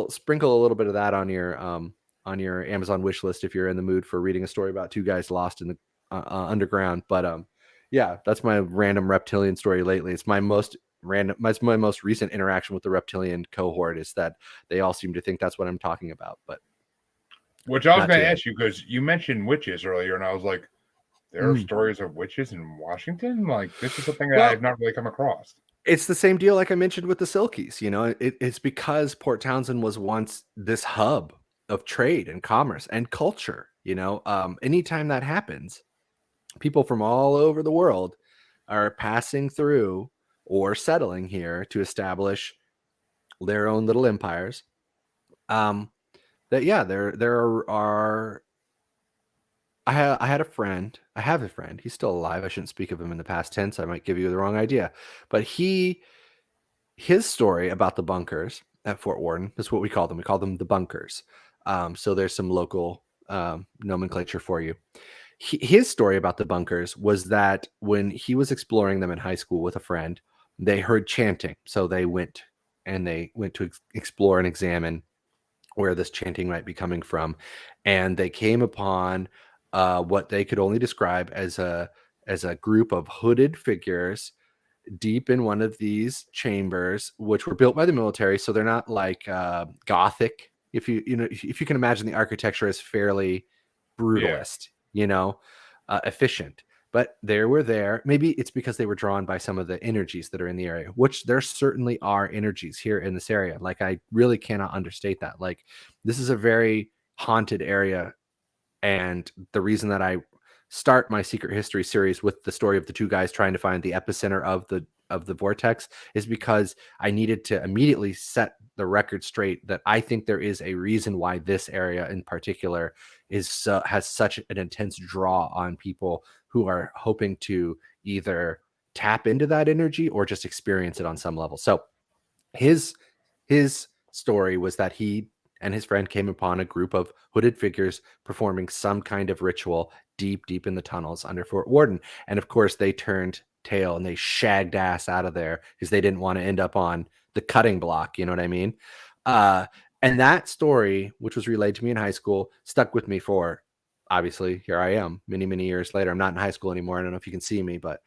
sprinkle a little bit of that on your Amazon wish list if you're in the mood for reading a story about two guys lost in the underground. But yeah, that's my random reptilian story lately. It's my most random. It's my most recent interaction with the reptilian cohort, is that they all seem to think that's what I'm talking about. But Which I was not going to today. ask you, because you mentioned witches earlier, and I was like, there are stories of witches in Washington? Like, this is something that I've Well, not really come across. it's the same deal like I mentioned with the Silkies. It's because Port Townsend was once this hub of trade and commerce and culture. Anytime that happens, people from all over the world are passing through or settling here to establish their own little empires. That yeah, there are. I had a friend. I have a friend. He's still alive. I shouldn't speak of him in the past tense. I might give you the wrong idea. But his story about the bunkers at Fort Worden is what we call them. We call them the bunkers. So there's some local nomenclature for you. His story about the bunkers was that when he was exploring them in high school with a friend, they heard chanting. So they went to explore and examine where this chanting might be coming from, and they came upon what they could only describe as a group of hooded figures deep in one of these chambers, which were built by the military. So they're not like Gothic. If you can imagine, the architecture is fairly Yeah. brutalist, efficient. But they were there. Maybe it's because they were drawn by some of the energies that are in the area, which there certainly are energies here in this area. Like, I really cannot understate that. Like, this is a very haunted area, and the reason that I start my secret history series with the story of the two guys trying to find the epicenter of the vortex is because I needed to immediately set the record straight that I think there is a reason why this area in particular has such an intense draw on people who are hoping to either tap into that energy or just experience it on some level. So his his story was that he and his friend came upon a group of hooded figures performing some kind of ritual deep, deep in the tunnels under Fort Worden. And of course, they turned tail and they shagged ass out of there because they didn't want to end up on the cutting block. You know what I mean? Uh, and that story, which was relayed to me in high school, stuck with me for, obviously, here I am many, many years later. I'm not in high school anymore. I don't know if you can see me, but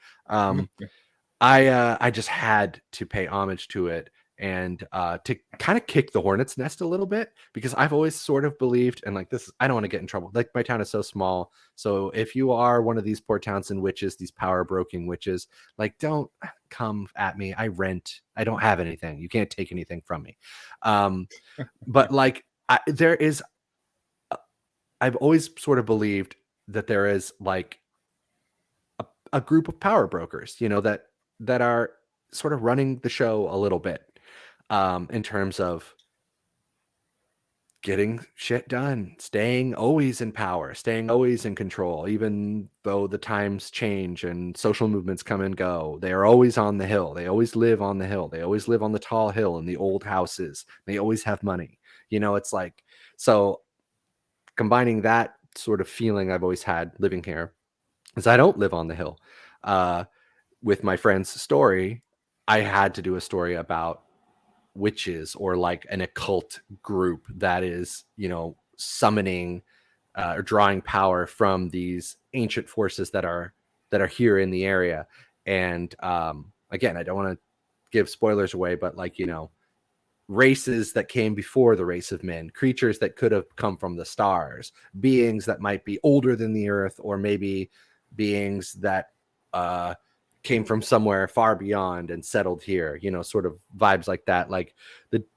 I just had to pay homage to it and to kind of kick the hornet's nest a little bit, because I've always sort of believed, and like this, I don't want to get in trouble. Like my town is so small, so if you are one of these poor Townsend witches, these power broking witches, like don't come at me. I rent. I don't have anything. You can't take anything from me. But like there is, I've always sort of believed that there is like a group of power brokers, that are sort of running the show a little bit, in terms of getting shit done, staying always in power, staying always in control, even though the times change and social movements come and go. They are always on the hill. They always live on the hill. They always live on the tall hill in the old houses. They always have money. It's like, so combining that sort of feeling I've always had living here, is I don't live on the hill. With my friend's story, I had to do a story about witches, or like an occult group that is, summoning or drawing power from these ancient forces that are here in the area. And again, I don't want to give spoilers away, but like, races that came before the race of men, creatures that could have come from the stars, beings that might be older than the earth, or maybe beings that came from somewhere far beyond and settled here, sort of vibes like that. Like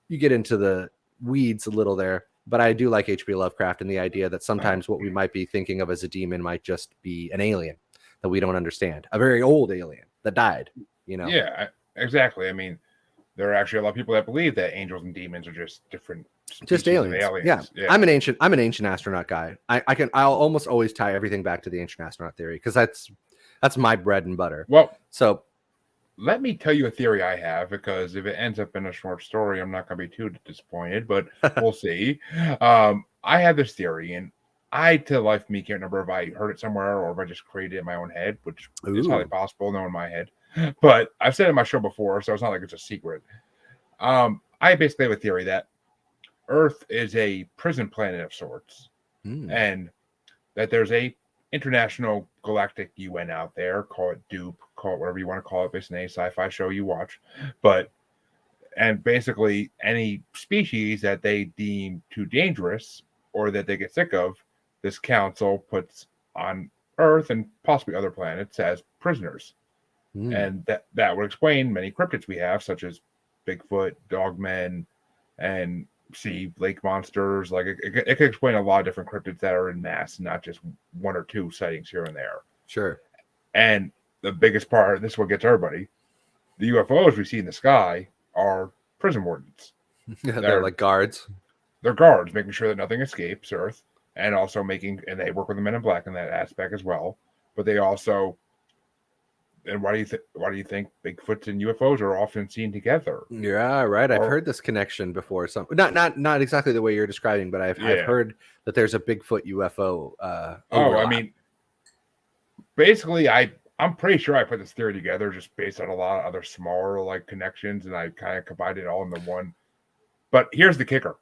you get into the weeds a little there, but I do like H.P. Lovecraft and the idea that sometimes what we might be thinking of as a demon might just be an alien that we don't understand, a very old alien that died, Yeah, exactly. I mean, there are actually a lot of people that believe that angels and demons are just different just species of aliens. aliens. Yeah. I'm an ancient astronaut guy. I'll almost always tie everything back to the ancient astronaut theory, because that's my bread and butter. Well, so let me tell you a theory I have, because if it ends up in a short story, I'm not going to be too disappointed, but we'll see. I have this theory, and I, to the life of me, can't remember if I heard it somewhere or if I just created it in my own head, which is highly possible, knowing my head. But I've said it in my show before, so it's not like it's a secret. I basically have a theory that Earth is a prison planet of sorts, and that there's a international galactic UN out there, call it Dupe, call it whatever you want to call it, based on any sci-fi show you watch, and basically any species that they deem too dangerous or that they get sick of, this council puts on Earth and possibly other planets as prisoners. And that would explain many cryptids we have, such as Bigfoot, dogmen, and sea lake monsters. Like it could explain a lot of different cryptids that are in mass, not just one or two sightings here and there. Sure. And the biggest part, this is what gets everybody, the UFOs we see in the sky are prison wardens. They're like guards. They're guards, making sure that nothing escapes Earth, and also and they work with the Men in Black in that aspect as well. But they also, and why do you think Bigfoots and UFOs are often seen together? Yeah, right. I've heard this connection before. Not exactly the way you're describing, but I've heard that there's a Bigfoot UFO. I mean, basically, I'm pretty sure I put this theory together just based on a lot of other smaller like connections, and I kind of combined it all into one. But here's the kicker: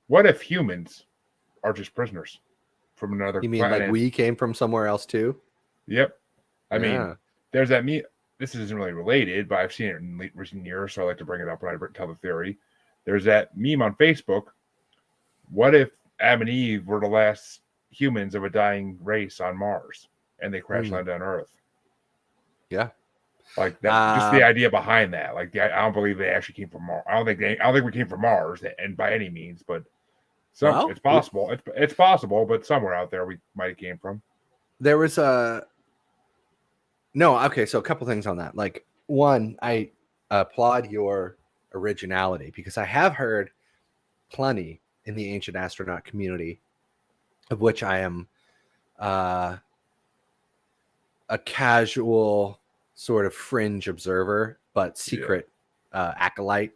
what if humans are just prisoners from another You mean planet? like we came from somewhere else too? Yep. I mean, there's that this isn't really related, but I've seen it in recent years, so I like to bring it up when I tell the theory. There's that meme on Facebook. What if Adam and Eve were the last humans of a dying race on Mars, and they crash landed on Earth? Yeah. Like that, just the idea behind that. Like, I don't believe they actually came from Mars. I don't think we came from Mars, and by any means, but it's possible. It's possible, but somewhere out there we might have came from. There was no. Okay, so a couple things on that. Like, one, I applaud your originality, because I have heard plenty in the ancient astronaut community, of which I am a casual sort of fringe observer, but secret acolyte.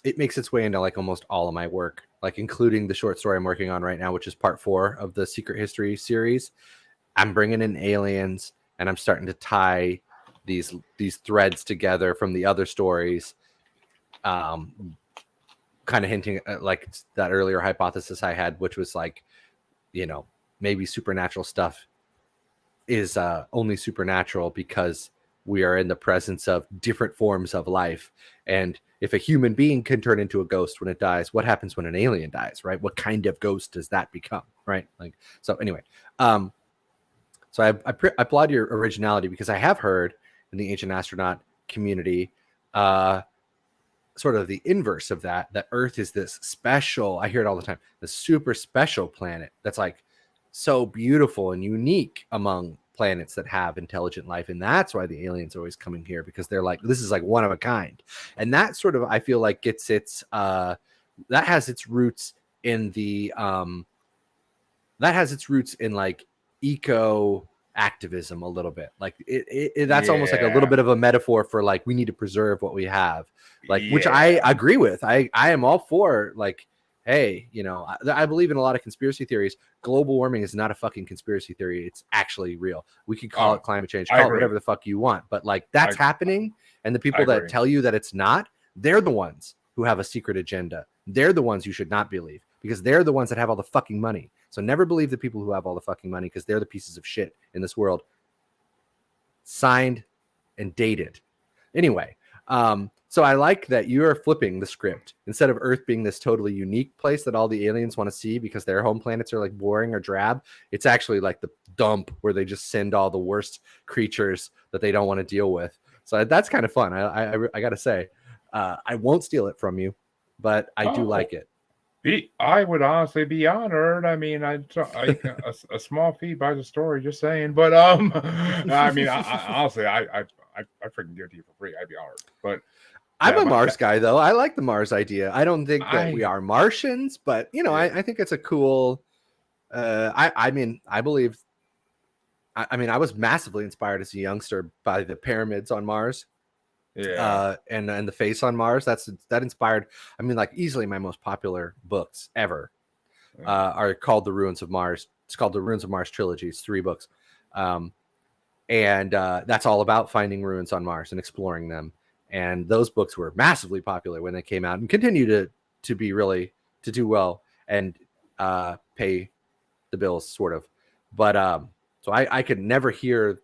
It makes its way into like almost all of my work, like including the short story I'm working on right now, which is part 4 of the Secret History series. I'm bringing in aliens, and I'm starting to tie these threads together from the other stories, kind of hinting at like that earlier hypothesis I had, which was like, maybe supernatural stuff is only supernatural because we are in the presence of different forms of life. And if a human being can turn into a ghost when it dies, what happens when an alien dies, right? What kind of ghost does that become, right? Like, so anyway, so I applaud your originality, because I have heard in the ancient astronaut community, sort of the inverse of that Earth is this special, I hear it all the time, this super special planet that's like so beautiful and unique among planets that have intelligent life. And that's why the aliens are always coming here, because they're like, this is like one of a kind. And that sort of, I feel like, gets its that has its roots in the that has its roots in like eco activism a little bit. Like that's almost like a little Yeah. bit of a metaphor for like, we need to preserve what we have, like, which I Yeah. agree with. I am all for, like, hey, you know, I believe in a lot of conspiracy theories. Global warming is not a fucking conspiracy theory. It's actually real. We could call it climate change, I call it agree. whatever the fuck you want, but like, that's happening. And the people that agree. tell you that it's not, they're the ones who have a secret agenda. They're the ones you should not believe, because they're the ones that have all the fucking money. So never believe the people who have all the fucking money, because they're the pieces of shit in this world. Signed and dated. Anyway, so I like that you're flipping the script. Instead of Earth being this totally unique place that all the aliens want to see because their home planets are like boring or drab, it's actually like the dump where they just send all the worst creatures that they don't want to deal with. So that's kind of fun. I gotta say, I won't steal it from you, but I do like it. I would honestly be honored. I mean, a small fee buys a story. Just saying, but I mean, honestly, I freaking give it to you for free. I'd be honored. But I'm a Mars guy, though. I like the Mars idea. I don't think that we are Martians, but you know, I think it's a cool. I mean, I believe. I mean, I was massively inspired as a youngster by the pyramids on Mars. Yeah. And the face on Mars. That inspired. I mean, like, easily my most popular books ever are called The Ruins of Mars. It's called The Ruins of Mars trilogy. It's 3 books, and that's all about finding ruins on Mars and exploring them. And those books were massively popular when they came out, and continue to be really, to do well and pay the bills, sort of. But so I could never hear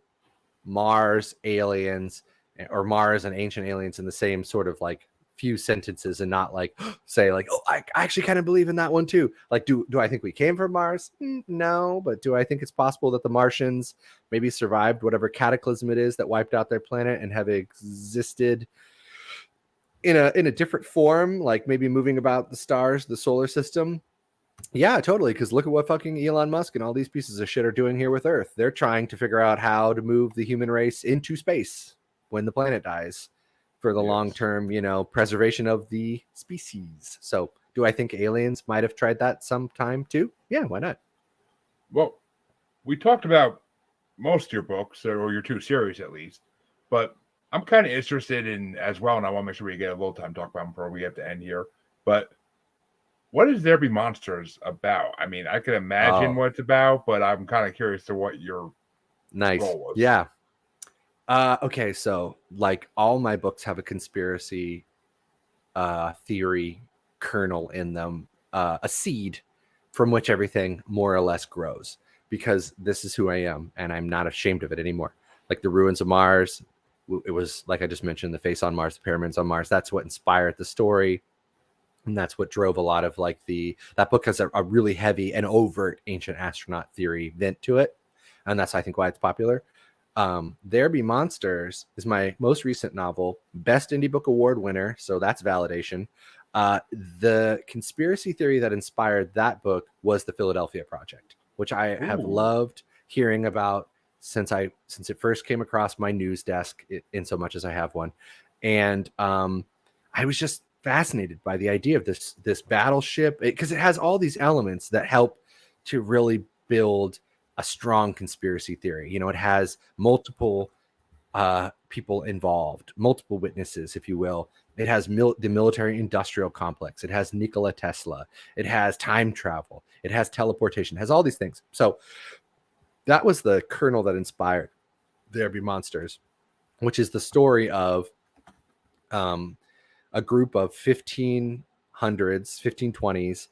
Mars aliens or Mars and ancient aliens in the same sort of like few sentences, and not like say like, oh, I actually kind of believe in that one too. Like, do I think we came from Mars? No, but do I think it's possible that the Martians maybe survived whatever cataclysm it is that wiped out their planet and have existed in a different form, like maybe moving about the stars, the solar system? Yeah, totally. Because look at what fucking Elon Musk and all these pieces of shit are doing here with Earth. They're trying to figure out how to move the human race into space when the planet dies, for the long-term, you know, preservation of the species. So do I think aliens might have tried that sometime too? Yeah, why not? Well, we talked about most of your books, or your 2 series at least, but I'm kind of interested in as well, and I want to make sure we get a little time to talk about them before we have to end here. But what is There Be Monsters about? I mean, I can imagine what it's about, but I'm kind of curious to what your goal was. Yeah. Okay, so like all my books have a conspiracy theory kernel in them, a seed from which everything more or less grows, because this is who I am and I'm not ashamed of it anymore. Like The Ruins of Mars, it was like I just mentioned, the face on Mars, the pyramids on Mars. That's what inspired the story. And that's what drove a lot of like that book has a really heavy and overt ancient astronaut theory bent to it. And that's, I think, why it's popular. There Be Monsters is my most recent novel, Best Indie Book Award winner. So that's validation. The conspiracy theory that inspired that book was the Philadelphia Project, which I have loved hearing about since it first came across my news desk, in so much as I have one. And I was just fascinated by the idea of this battleship, because it has all these elements that help to really build a strong conspiracy theory. You know, it has multiple people involved, multiple witnesses, if you will. It has the military industrial complex. It has Nikola Tesla. It has time travel. It has teleportation. It has all these things. So that was the kernel that inspired There Be Monsters, which is the story of a group of 1520s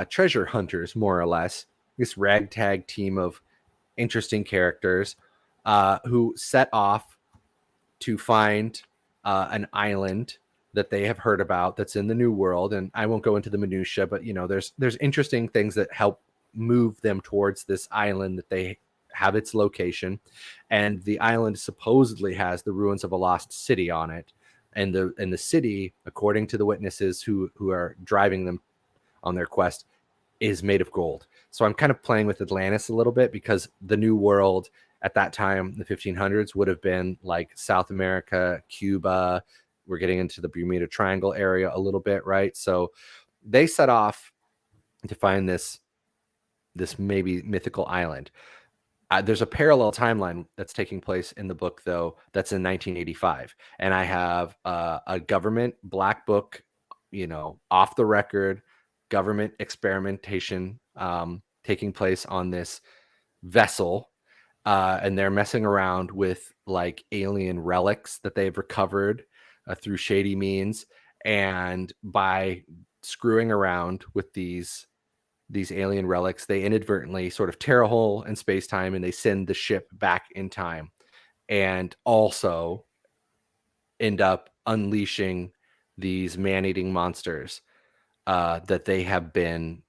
treasure hunters, more or less. This ragtag team of interesting characters who set off to find an island that they have heard about that's in the New World. And I won't go into the minutia, but there's interesting things that help move them towards this island that they have its location. And the island supposedly has the ruins of a lost city on it. And the city, according to the witnesses who are driving them on their quest, is made of gold. So I'm kind of playing with Atlantis a little bit, because the New World at that time, the 1500s, would have been like South America, Cuba. We're getting into the Bermuda Triangle area a little bit, right? So they set off to find this maybe mythical island. There's a parallel timeline that's taking place in the book, though, that's in 1985. And I have a government black book, off the record government experimentation taking place on this vessel. And they're messing around with like alien relics that they've recovered through shady means. And by screwing around with these alien relics, they inadvertently sort of tear a hole in space-time, and they send the ship back in time, and also end up unleashing these man-eating monsters that they have been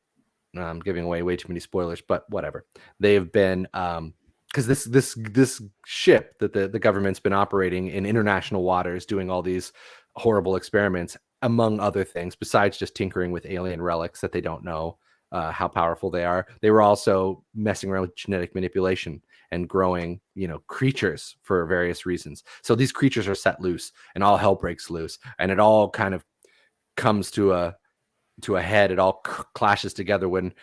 I'm giving away way too many spoilers, but whatever. They have been because this ship that the government's been operating in international waters, doing all these horrible experiments, among other things, besides just tinkering with alien relics that they don't know how powerful they are. They were also messing around with genetic manipulation and growing, creatures for various reasons. So these creatures are set loose, and all hell breaks loose, and it all kind of comes to a head. It all clashes together when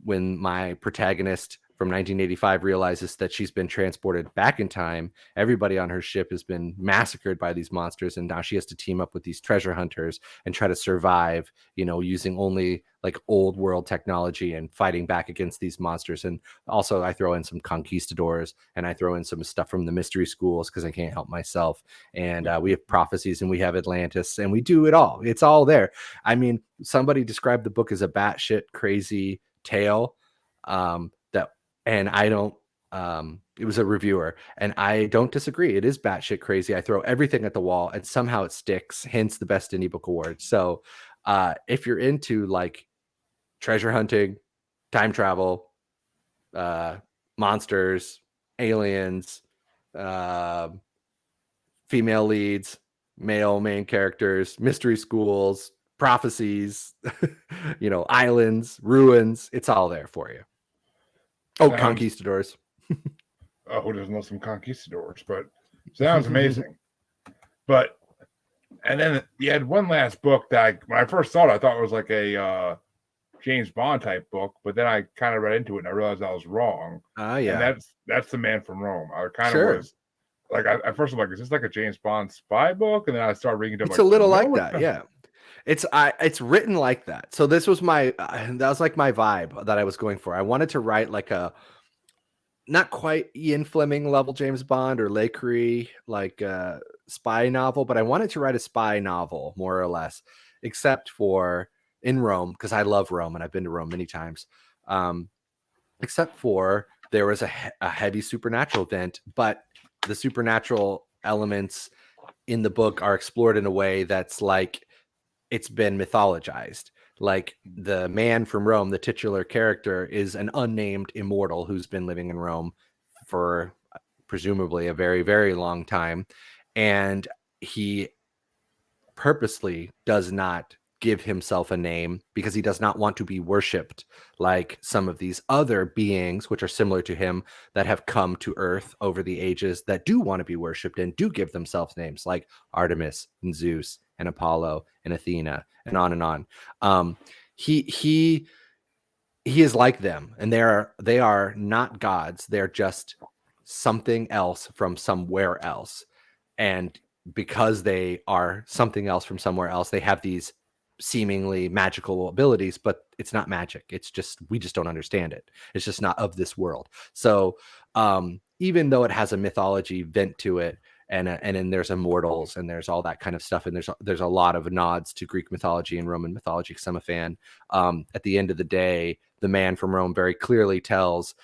my protagonist from 1985 realizes that she's been transported back in time. Everybody on her ship has been massacred by these monsters, and now she has to team up with these treasure hunters and try to survive, using only like old world technology and fighting back against these monsters. And also I throw in some conquistadors, and I throw in some stuff from the mystery schools because I can't help myself. And we have prophecies, and we have Atlantis, and we do it all. It's all there. I mean, somebody described the book as a batshit crazy tale. And I don't, it was a reviewer, and I don't disagree. It is batshit crazy. I throw everything at the wall, and somehow it sticks, hence the best indie book award. So if you're into like treasure hunting, time travel, monsters, aliens, female leads, male main characters, mystery schools, prophecies, islands, ruins, it's all there for you. Oh, conquistadors. Who doesn't know some conquistadors? But sounds amazing. But and then you had one last book that when I first saw it, I thought it was like a James Bond type book, but then I kind of read into it and I realized I was wrong. Yeah. And that's The Man from Rome. I kind of was like, at first I'm like, is this like a James Bond spy book? And then I started reading it. It's a little like that, yeah. It's written like that. So this was that was like my vibe that I was going for. I wanted to write like a not quite Ian Fleming level James Bond or Le Carré like a spy novel, but I wanted to write a spy novel more or less, except for in Rome, because I love Rome and I've been to Rome many times. Except for there was a heavy supernatural event, but the supernatural elements in the book are explored in a way that's like it's been mythologized. Like the man from Rome, the titular character, is an unnamed immortal who's been living in Rome for presumably a very, very long time. And he purposely does not give himself a name because he does not want to be worshipped like some of these other beings, which are similar to him, that have come to Earth over the ages that do want to be worshipped and do give themselves names like Artemis and Zeus and Apollo and Athena and on and on. He is like them, and they are not gods. They're just something else from somewhere else. And because they are something else from somewhere else, they have these seemingly magical abilities, but it's not magic. It's just, we just don't understand it. It's just not of this world. So even though it has a mythology bent to it, and then there's immortals and there's all that kind of stuff, and there's a lot of nods to Greek mythology and Roman mythology because I'm a fan. At the end of the day, the man from Rome very clearly tells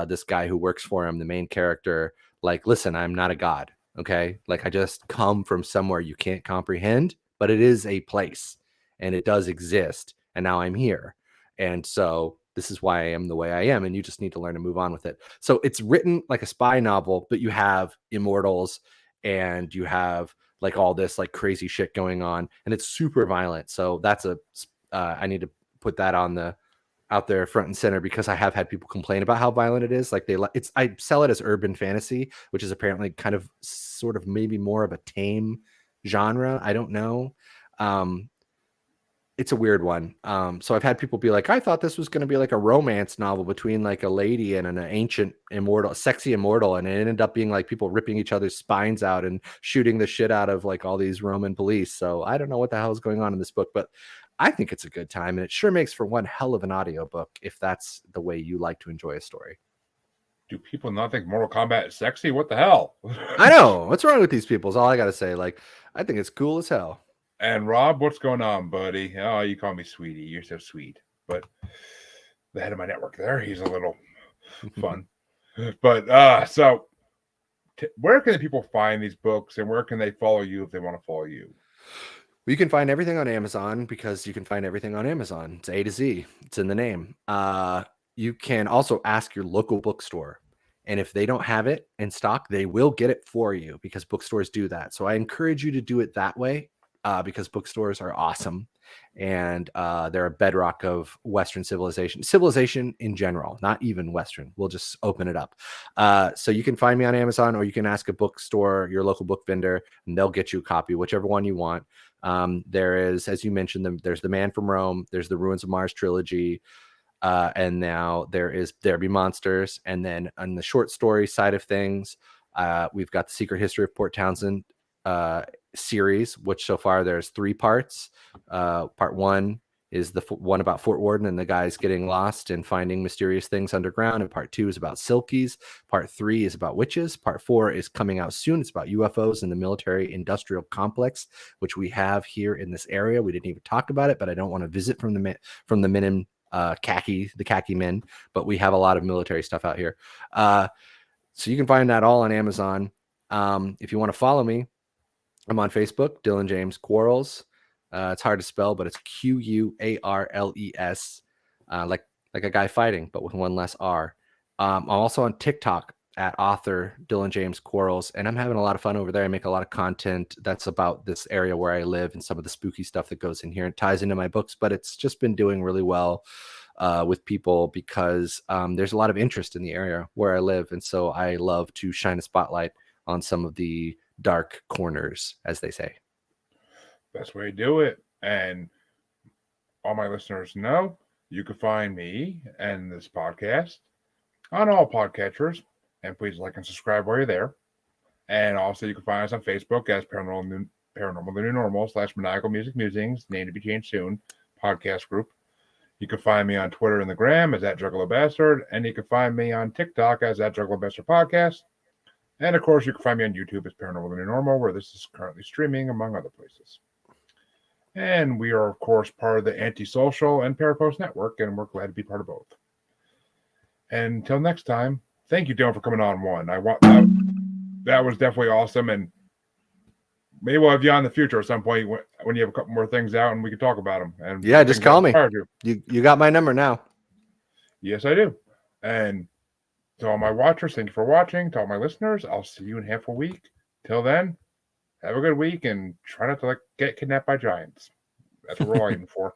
this guy who works for him, the main character, like, listen, I'm not a god. Okay. Like I just come from somewhere you can't comprehend, but it is a place and it does exist. And now I'm here. And so this is why I am the way I am. And you just need to learn to move on with it. So it's written like a spy novel, but you have immortals and you have like all this like crazy shit going on and it's super violent. So that's I need to put that on the out there front and center because I have had people complain about how violent it is. Like I sell it as urban fantasy, which is apparently kind of sort of maybe more of a tame genre. I don't know. Um, it's a weird one. So I've had people be like, I thought this was going to be like a romance novel between like a lady and an ancient immortal, sexy immortal. And it ended up being like people ripping each other's spines out and shooting the shit out of like all these Roman police. So I don't know what the hell is going on in this book, but I think it's a good time. And it sure makes for one hell of an audiobook if that's the way you like to enjoy a story. Do people not think Mortal Kombat is sexy? What the hell? I know. What's wrong with these people is all I got to say. Like, I think it's cool as hell. And Rob, what's going on, buddy? Oh, you call me sweetie. You're so sweet. But the head of my network there, he's a little fun. But so where can the people find these books and where can they follow you if they want to follow you? You can find everything on Amazon because you can find everything on Amazon. It's A to Z. It's in the name. You can also ask your local bookstore. And if they don't have it in stock, they will get it for you because bookstores do that. So I encourage you to do it that way because bookstores are awesome. And they're a bedrock of Western civilization in general, not even Western. We'll just open it up. So you can find me on Amazon or you can ask a bookstore, your local book vendor, and they'll get you a copy, whichever one you want. There is, as you mentioned, there's The Man from Rome, there's the Ruins of Mars trilogy, and now There Be Monsters. And then on the short story side of things, we've got the Secret History of Port Townsend series, which so far there's 3 parts. Part 1 is the one about Fort Worden and the guys getting lost and finding mysterious things underground. And part 2 is about Silkies. Part 3 is about witches. Part 4 is coming out soon. It's about UFOs and the military industrial complex, which we have here in this area. We didn't even talk about it, but I don't want to visit from the men in khaki men, but we have a lot of military stuff out here. So you can find that all on Amazon. If you want to follow me, I'm on Facebook, Dylan James Quarles. It's hard to spell, but it's Quarles, like a guy fighting, but with one less R. I'm also on TikTok at author Dylan James Quarles, and I'm having a lot of fun over there. I make a lot of content that's about this area where I live and some of the spooky stuff that goes in here and ties into my books, but it's just been doing really well with people because there's a lot of interest in the area where I live. And so I love to shine a spotlight on some of the dark corners, as they say. Best way to do it. And all my listeners know you can find me and this podcast on all podcatchers. And please like and subscribe while you're there. And also you can find us on Facebook as Paranormal the New Normal / Maniacal Music Musings, name to be changed soon, podcast group. You can find me on Twitter and the Gram as @Juggalo Bastard, and you can find me on TikTok as @Juggalo Bastard Podcast. And of course, you can find me on YouTube as Paranormal the New Normal, where this is currently streaming, among other places. And we are, of course, part of the Antisocial and Parapost Network, and we're glad to be part of both. And until next time, thank you, Dylan, for coming on one. That was definitely awesome, and maybe we'll have you on in the future at some point when you have a couple more things out and we can talk about them. And yeah, just call me. You got my number now. Yes, I do. And to all my watchers, thank you for watching. To all my listeners, I'll see you in half a week. Till then, have a good week and try not to get kidnapped by giants. That's what we're all aiming for.